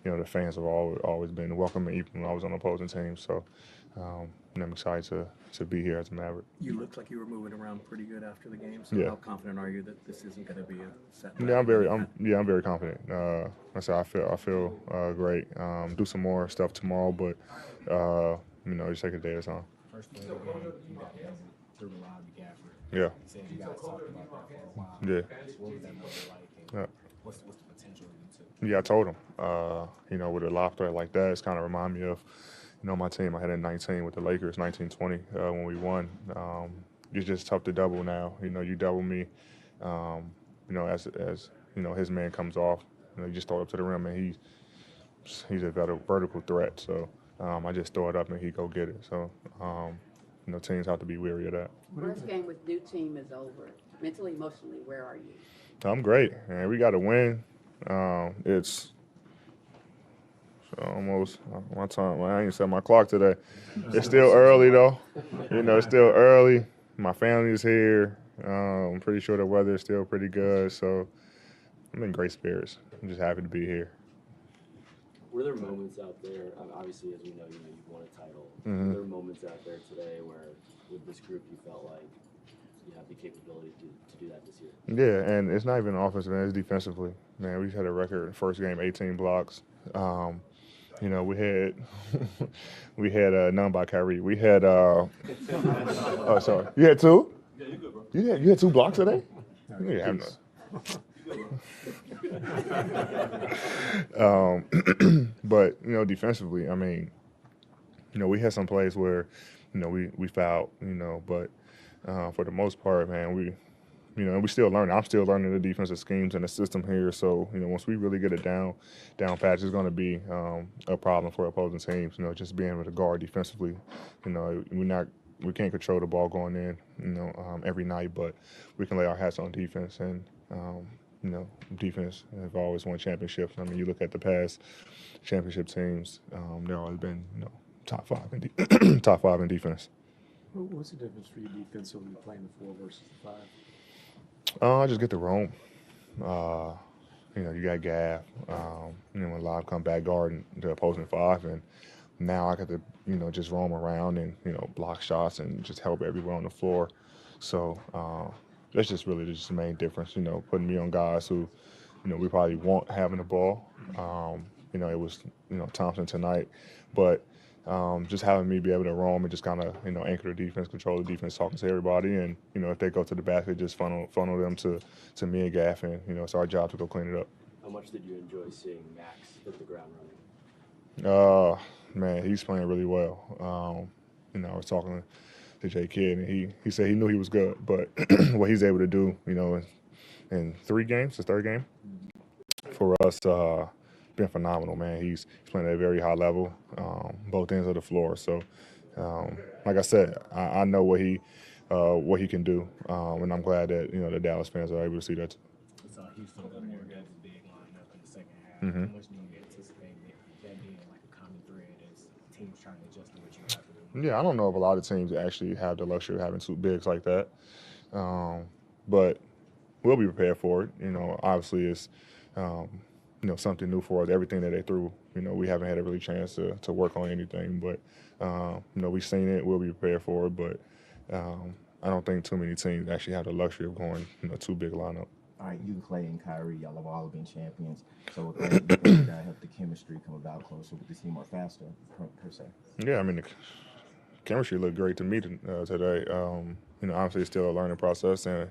The fans have always been welcoming, even when I was on opposing teams. So I'm excited to be here as a Maverick. You looked like you were moving around pretty good after the game. So Yeah. how confident are you that this isn't going to be a setback? Yeah, I'm very confident. Like I said, I feel great. Do some more stuff tomorrow, but just take a day at a time. First play of the game, you got through Robbie Gafford. Yeah. You said you guys talked about that for a while. Yeah. What was that number like? And Yeah. what's the potential of you two? Yeah, I told him. With a lob threat like that, it's kind of remind me of, my team. I had in 19 with the Lakers, 19-20 when we won. It's just tough to double now. You double me. As his man comes off, you just throw it up to the rim, and he's a vertical threat. So I just throw it up and he go get it. So teams have to be wary of that. First game with new team is over. Mentally, emotionally, where are you? I'm great, man. We got to win. It's almost my time. I ain't set my clock today. It's still early though. It's still early. My family's here. I'm pretty sure the weather is still pretty good. So I'm in great spirits. I'm just happy to be here. Were there moments out there, obviously as we know, you've won a title. Mhm. Were there moments out there today where with this group you felt like you have the capability to do that this year? Yeah, and it's not even offensive, man. It's defensively. Man, we had a record first game, 18 blocks. We had none by Kyrie. We had oh sorry. You had two? Yeah, you good, bro. You had two blocks today? Yeah, I'm not. But defensively, I mean, we had some plays where, we fouled, but for the most part, man, and we still learning. I'm still learning the defensive schemes and the system here. So, once we really get it down patch, it's going to be a problem for opposing teams. Just being able to guard defensively. We can't control the ball going in, every night, but we can lay our hats on defense. And, defense have always won championships. I mean, you look at the past championship teams, they've always been, top five in defense. What's the difference for you defensively playing the 4 versus the 5? I just get to roam. You got Gav. When Live come back guarding the opposing 5, and now I got to, just roam around and, block shots and just help everywhere on the floor. So that's just really just the main difference, putting me on guys who, we probably won't having the ball. It was, Thompson tonight, but just having me be able to roam and just kind of, anchor the defense, control the defense, talking to everybody. And, if they go to the basket, just funnel them to me and Gaff. And, it's our job to go clean it up. How much did you enjoy seeing Max hit the ground running? Man, he's playing really well. I was talking to Jay Kidd, and he said he knew he was good. But what he's able to do, in 3 games, his 3rd game, for us, been phenomenal, man. He's playing at a very high level, both ends of the floor. So, like I said, I know what he can do, and I'm glad that the Dallas fans are able to see that. So Houston got more guys big lineup in the second half. Mhm. How much do you anticipate that being like a common thread as teams trying to adjust to what you have to do? Yeah, I don't know if a lot of teams actually have the luxury of having 2 bigs like that, but we'll be prepared for it. Obviously it's something new for us. Everything that they threw, we haven't had a really chance to work on anything. But we've seen it. We'll be prepared for it. But I don't think too many teams actually have the luxury of going too big lineup. All right, you, Clay, and Kyrie, y'all have all been champions. So that helped the chemistry come about closer with the team or faster, per se. Yeah, I mean, the chemistry looked great to me today. Obviously it's still a learning process, and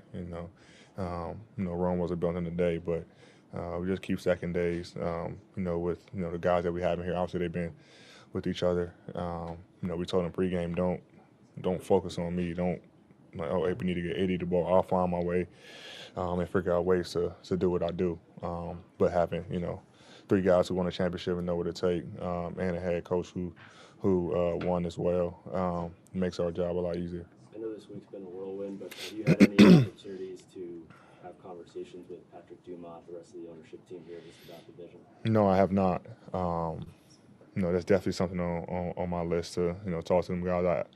Rome wasn't built in a day, but we just keep stacking days. With the guys that we have in here, obviously they've been with each other. We told them pregame, don't focus on me. Don't like, oh, hey, we need to get Eddie the ball. I'll find my way and figure out ways to do what I do. But having 3 guys who won a championship and know what it takes, and a head coach who won as well, makes our job a lot easier. I know this week's been a whirlwind, but have you had any opportunities to have conversations with Patrick Dumont, the rest of the ownership team here, just about the vision? No, I have not. That's definitely something on my list to talk to them guys.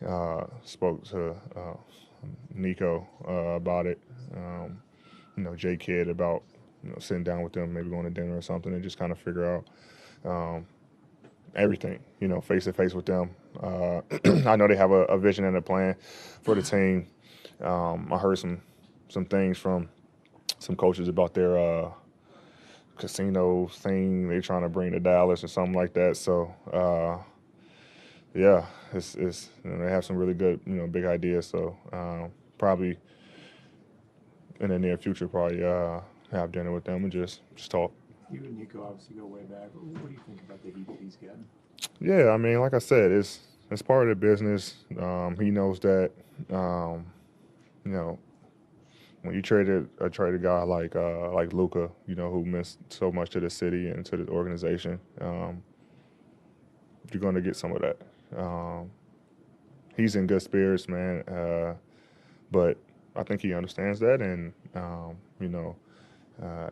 I spoke to Nico about it. J Kidd about sitting down with them, maybe going to dinner or something, and just kind of figure out everything, face to face with them. I know they have a vision and a plan for the team. I heard some things from some coaches about their casino thing they're trying to bring to Dallas or something like that. So yeah, it's they have some really good big ideas. So probably in the near future, probably have dinner with them and just talk. You and Nico obviously go way back. What do you think about the heat that he's getting? Yeah, I mean, like I said, it's part of the business. He knows that. When you trade a guy like Luka, who meant so much to the city and to the organization, you're going to get some of that. He's in good spirits, man. But I think he understands that, and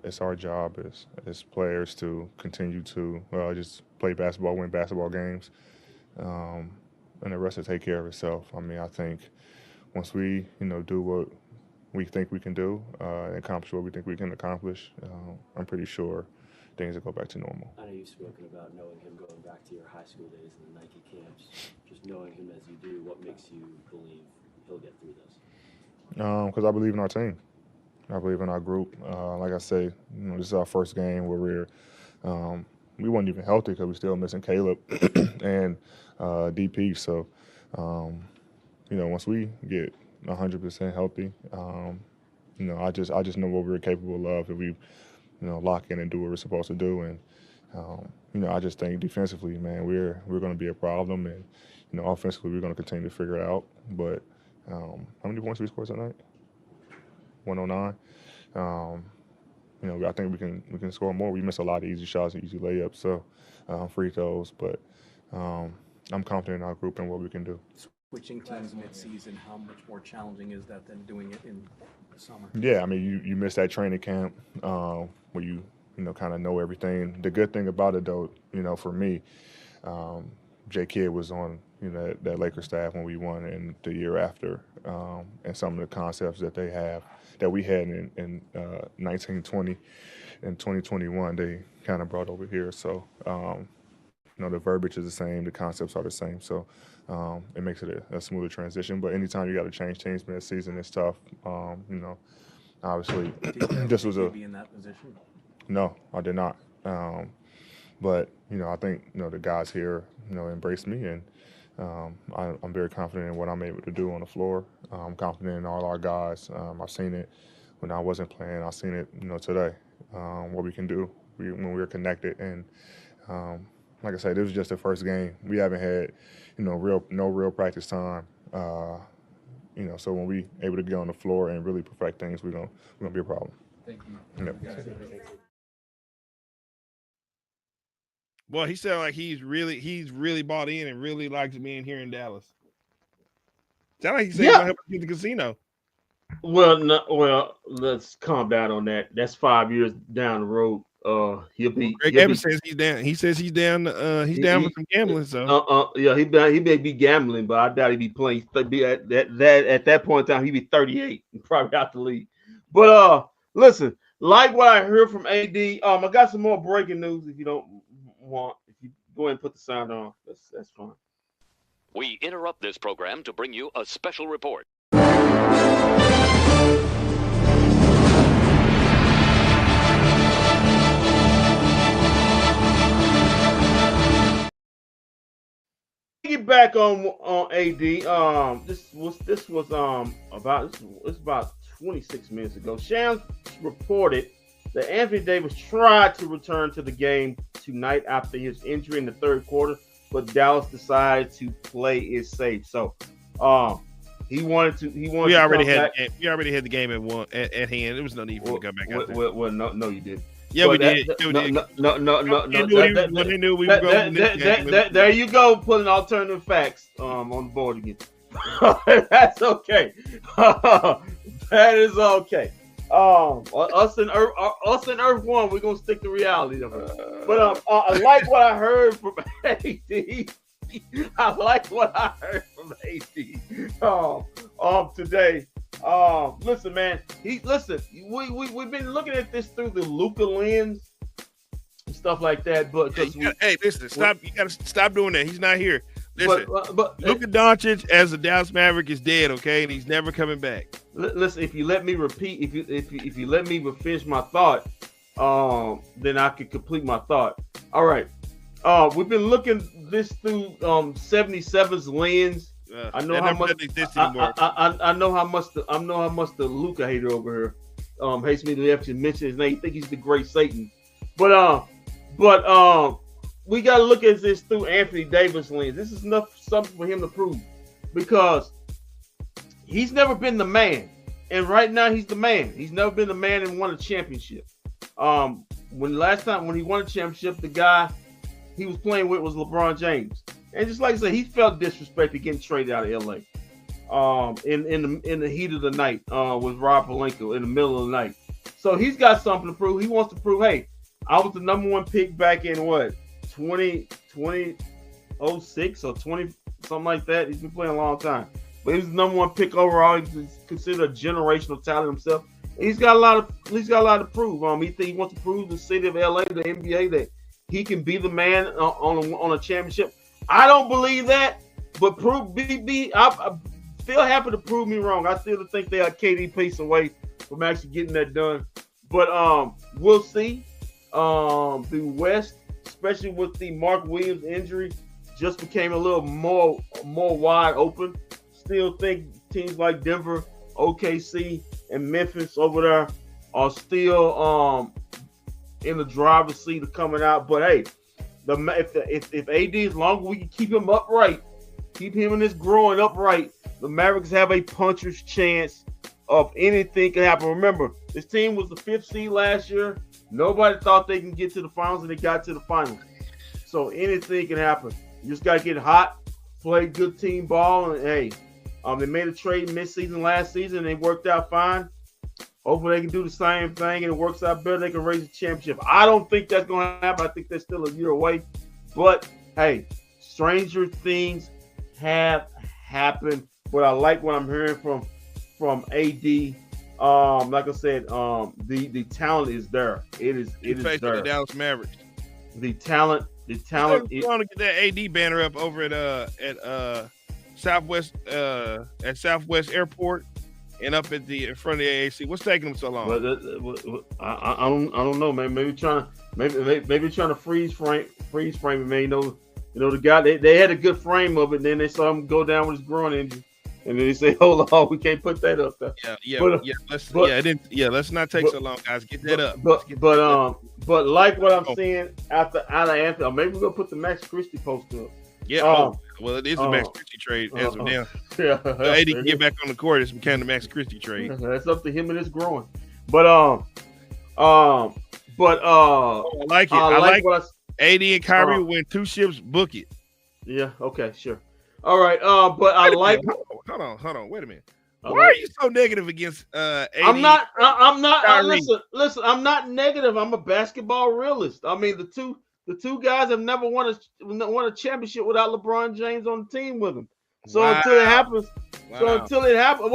it's our job as players to continue to just play basketball, win basketball games, and the rest will take care of itself. I mean, I think once we do what we think we can do and accomplish what we think we can accomplish, I'm pretty sure things will go back to normal. I know you've spoken about knowing him going back to your high school days in the Nike camps. Just knowing him as you do, what makes you believe he'll get through this? Because I believe in our team. I believe in our group. Like I say, this is our first game where we weren't even healthy because we're still missing Caleb and DP. So, once we get 100% healthy, I just know what we're capable of if we, lock in and do what we're supposed to do. And I just think defensively, man, we're going to be a problem, and offensively we're going to continue to figure it out. But how many points did we score tonight? 109. I think we can score more. We miss a lot of easy shots and easy layups, so free throws. But I'm confident in our group and what we can do. Switching teams mid-season, how much more challenging is that than doing it in the summer? Yeah, I mean, you miss that training camp where you kind of know everything. The good thing about it, though, for me, J Kidd was on that Lakers staff when we won in the year after, and some of the concepts that they have that we had in 1920 and 2021, they kind of brought over here. So the verbiage is the same, the concepts are the same. So it makes it a smoother transition. But anytime you got to change teams mid-season, it's tough. Obviously, this was be in that position? No, I did not. But I think the guys here embraced me, and I'm very confident in what I'm able to do on the floor. I'm confident in all our guys. I've seen it when I wasn't playing. I've seen it today. What we can do when we're connected. And like I said, this was just the first game. We haven't had no real practice time. So when we able to get on the floor and really perfect things, we're gonna be a problem. Thank you. Yep. Well, he sounded like he's really bought in and really likes being here in Dallas. Sound like he said he's gonna help us get the casino. Well, let's calm down on that. That's 5 years down the road. Greg Evans says he's down. He says he's down. He's down for some gambling. So yeah, he may be gambling, but I doubt he'd be playing. Be at that point in time, he'd be 38 and probably out the league. But listen, like what I heard from AD. I got some more breaking news. If you don't want, if you go ahead and put the sound on, that's fine. We interrupt this program to bring you a special report. Get back on AD. This was about 26 minutes ago. Shams reported that Anthony Davis tried to return to the game tonight after his injury in the third quarter, but Dallas decided to play it safe. So, he wanted to. We already had the game at hand. There was no need for him to come back out there. Well, no, you didn't. Yeah, we did. No. They knew we were going to this game. There you go, putting alternative facts on the board again. That's okay. That is okay. Us and Earth One, we're gonna stick to reality. But I like what I heard from AD. I like what I heard from AD today. Listen, man. We've been looking at this through the Luka lens and stuff like that. But listen, stop. You gotta stop doing that. He's not here. Listen, but Luka Doncic as a Dallas Maverick is dead, okay, and he's never coming back. Listen, if you let me repeat, if you let me finish my thought, then I could complete my thought. All right. We've been looking this through 77's lens. I know how much I know how much the Luka hater over here hates me to actually mention his name. He think he's the great Satan. But we gotta look at this through Anthony Davis lens. This is something for him to prove, because he's never been the man, and right now he's the man. He's never been the man and won a championship. When he won a championship, the guy he was playing with was LeBron James. And just like I said, he felt disrespected getting traded out of LA. In the heat of the night with Rob Pelinka in the middle of the night. So he's got something to prove. He wants to prove, hey, I was the number one pick back in 2006 or 20 something like that. He's been playing a long time. But he was the number one pick overall. He's considered a generational talent himself. And he's got a lot to prove. He wants to prove the city of LA, the NBA, that he can be the man on a championship. I don't believe that, but I feel happy to prove me wrong. I still think they are KD piece away from actually getting that done. But we'll see. The West, especially with the Mark Williams injury, just became a little more wide open. Still think teams like Denver, OKC, and Memphis over there are still in the driver's seat of coming out. But hey, if AD, as long as we can keep him upright, keep him in his growing upright, the Mavericks have a puncher's chance of anything can happen. Remember, this team was the 5th seed last year. Nobody thought they can get to the finals, and they got to the finals. So anything can happen. You just got to get hot, play good team ball, and hey, they made a trade mid-season last season, and it worked out fine. Hopefully they can do the same thing and it works out better. They can raise the championship. I don't think that's going to happen. I think they're still a year away. But, hey, stranger things have happened. But I like what I'm hearing from AD. Like I said, the talent is there. It is there. The Dallas Mavericks. The talent. I want to get that AD banner up over at Southwest Airport. And up in front of the AAC. What's taking them so long? I don't know, man. Maybe trying to freeze frame it, man. You know the guy. They had a good frame of it, and then they saw him go down with his groin injury, and then they say, "Hold on, we can't put that up there." Let's not take so long, guys. Get that up. But like what I'm seeing out of Anthony, maybe we're gonna put the Max Christie poster up. Yeah. Well, it is the Max Christie trade as of now. Yeah. AD can get back on the court. It's became the Max Christie trade. That's up to him and his growing. But I like it. I like what AD and Kyrie win 2 ships. Book it. Yeah. Okay. Sure. All right. But I like. Hold on. Wait a minute. Why are you so negative against AD? I'm not. Listen. I'm not negative. I'm a basketball realist. I mean, the two guys have never won a championship without LeBron James on the team with them. So until it happens, well,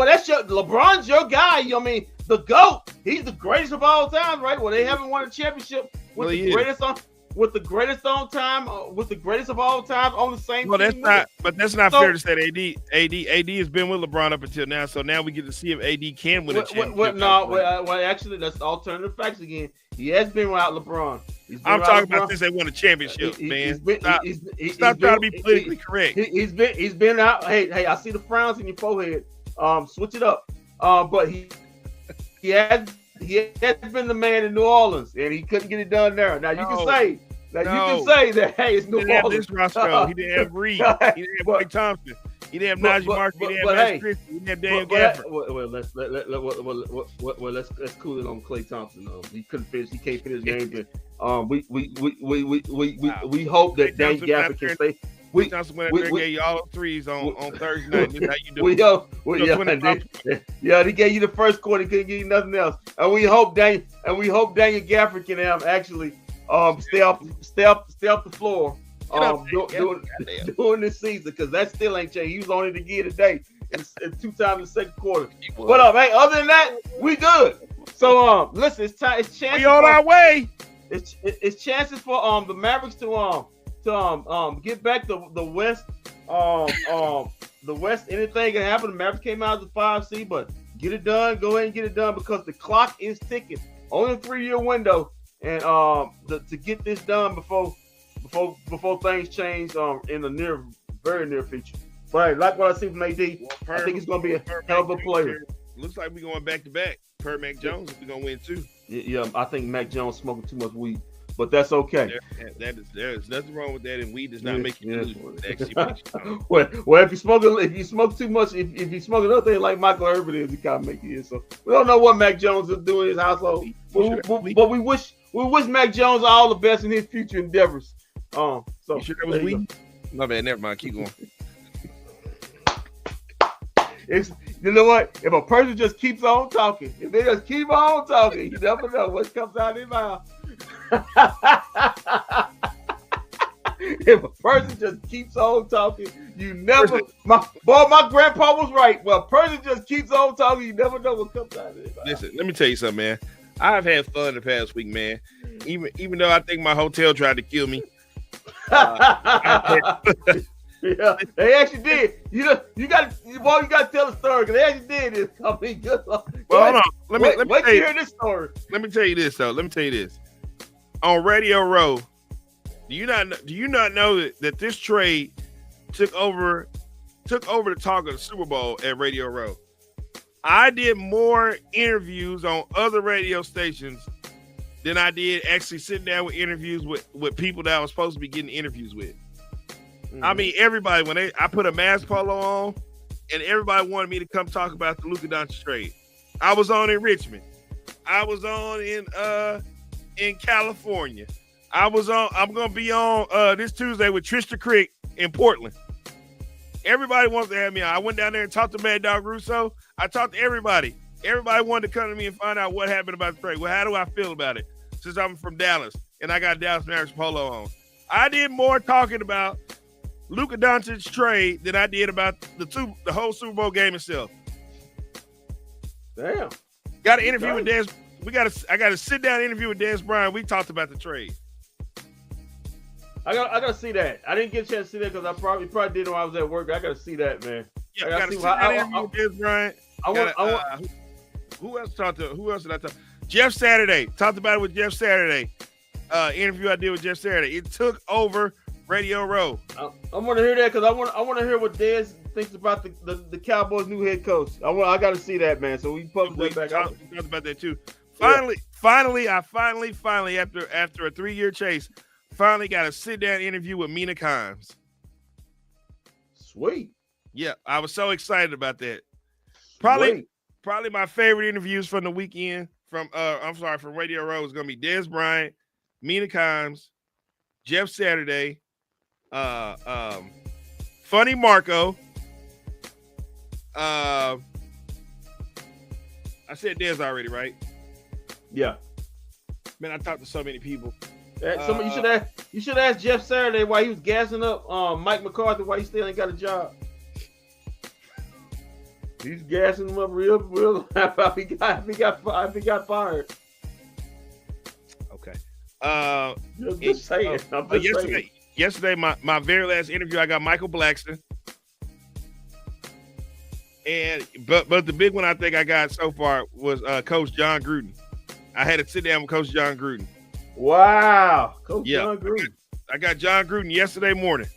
that's LeBron's your guy. I mean, the GOAT. He's the greatest of all time, right? Well, they haven't won a championship with the greatest on time, with the greatest of all time on the same Well, team. that's not fair to say that AD has been with LeBron up until now. So now we get to see if AD can win a championship. Well, actually, that's alternative facts again. He has been without LeBron. I'm talking about since they won a championship, man. Stop trying to be politically correct. He's been out. Hey, I see the frowns in your forehead. Switch it up. But he has been the man in New Orleans, and he couldn't get it done there. Now you can say that. Hey, it's New Orleans. He didn't have this Roscoe. He didn't have Reed. He didn't have Blake Thompson. He didn't have Najee Marshall. He didn't have Max Christie. He didn't have Daniel Gafford. Let's cool it on Klay Thompson. He couldn't finish. He can't finish games. We hope that Daniel Gafford can stay. Thompson went out there and gave you all those threes on Thursday night. This how you do it. He gave you the first quarter. He couldn't give you nothing else. And we hope Daniel Gafford can actually stay off the floor during this season, because that still ain't changed. He was on it again today, and 2 times in the second quarter. What up, hey? Other than that, we good. So listen, it's time. It's chances. We on our way. It's chances for the Mavericks to get back the West. The West, anything can happen. The Mavericks came out as a 5 seed, but get it done. Go ahead and get it done, because the clock is ticking. Only a 3-year window, and to get this done before things change in the very near future. But hey, like what I see from AD, I think it's going to be a hell of a player. Looks like we're going back to back. Per Mac Jones, we're going to win too. Yeah, I think Mac Jones smoking too much weed, but that's okay. There's nothing wrong with that, and weed does not make you lose. Well, if you smoke too much, if you smoke another thing like Michael Irvin is, it kind of make you. So we don't know what Mac Jones is doing in his household, but we wish Mac Jones all the best in his future endeavors. So you sure that was weed? My bad. Never mind. Keep going. You know what? If a person just keeps on talking, if they just keep on talking, you never know what comes out of their mouth. If a person just keeps on talking, you never. My grandpa was right. Well, a person just keeps on talking, you never know what comes out of their mouth. Listen, let me tell you something, man. I've had fun the past week, man. Even though I think my hotel tried to kill me. Yeah, they actually did. You got to tell the story, because they actually did this. I mean, good luck. Well, hold on. Let me tell you, hear this story. Let me tell you this though. Let me tell you this. On Radio Row, do you not know that this trade took over the talk of the Super Bowl at Radio Row? I did more interviews on other radio stations than I did actually sitting down with interviews with people that I was supposed to be getting interviews with. Mm-hmm. I mean, everybody, I put a mask polo on, and everybody wanted me to come talk about the Luka Doncic trade. I was on in Richmond. I was on in California. I'm gonna be on this Tuesday with Trista Crick in Portland. Everybody wants to have me on. I went down there and talked to Mad Dog Russo. I talked to everybody. Everybody wanted to come to me and find out what happened about the trade. Well, how do I feel about it? Since I'm from Dallas and I got Dallas Mavericks polo on. I did more talking about Luka Doncic trade than I did about the whole Super Bowl game itself. Damn. Got an interview with Dez. I got a sit down interview with Dez Bryant. We talked about the trade. I gotta see that. I didn't get a chance to see that because I probably did when I was at work. I gotta see that, man. Yeah, I gotta see that interview with Dez Bryant. Who else did I talk to? Jeff Saturday. Talked about it with Jeff Saturday. Interview I did with Jeff Saturday. It took over Radio Row. I want to hear that because I want to hear what Dez thinks about the Cowboys' new head coach. I got to see that, man. So we published that back. We talked about that too. Finally, after a 3-year chase, finally got a sit down interview with Mina Kimes. Sweet. Yeah, I was so excited about that. Probably my favorite interviews from the weekend from Radio Row is gonna be Dez Bryant, Mina Kimes, Jeff Saturday, Funny Marco. I said Dez already, right? Yeah. Man, I talked to so many people. You should ask Jeff Saturday why he was gassing up Mike McCarthy, why he still ain't got a job. He's gassing him up real. How he got fired. Okay. Just saying. I'm just saying. Yesterday, my very last interview, I got Michael Blackston. And but the big one I think I got so far was Coach John Gruden. I had to sit down with Coach John Gruden. Wow, Coach John Gruden. I got John Gruden yesterday morning.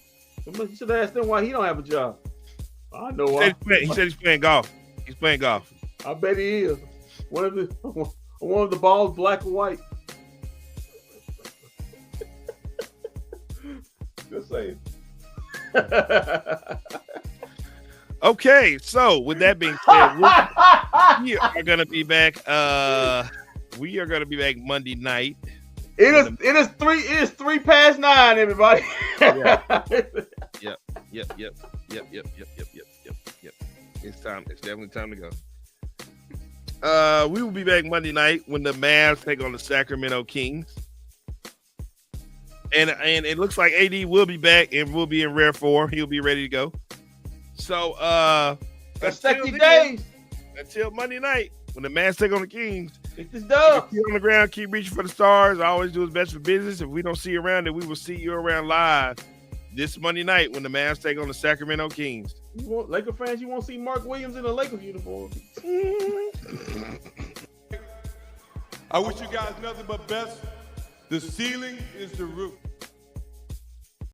You should ask him why he don't have a job. I know why. He said he's playing golf. He's playing golf. I bet he is. One of the balls, black and white. Just saying. Okay, so with that being said, we are gonna be back. We are gonna be back Monday night. It is 9:03, everybody. Yep. It's time. It's definitely time to go. We will be back Monday night when the Mavs take on the Sacramento Kings. And it looks like AD will be back and will be in rare form. He'll be ready to go. So that's 60 days until Monday night when the Mavs take on the Kings. Get this done. Keep on the ground, keep reaching for the stars. I always do his best for business. If we don't see you around, then we will see you around live this Monday night when the Mavs take on the Sacramento Kings. Laker fans, you won't see Mark Williams in a Lakers uniform. I wish you guys nothing but best. The ceiling is the roof.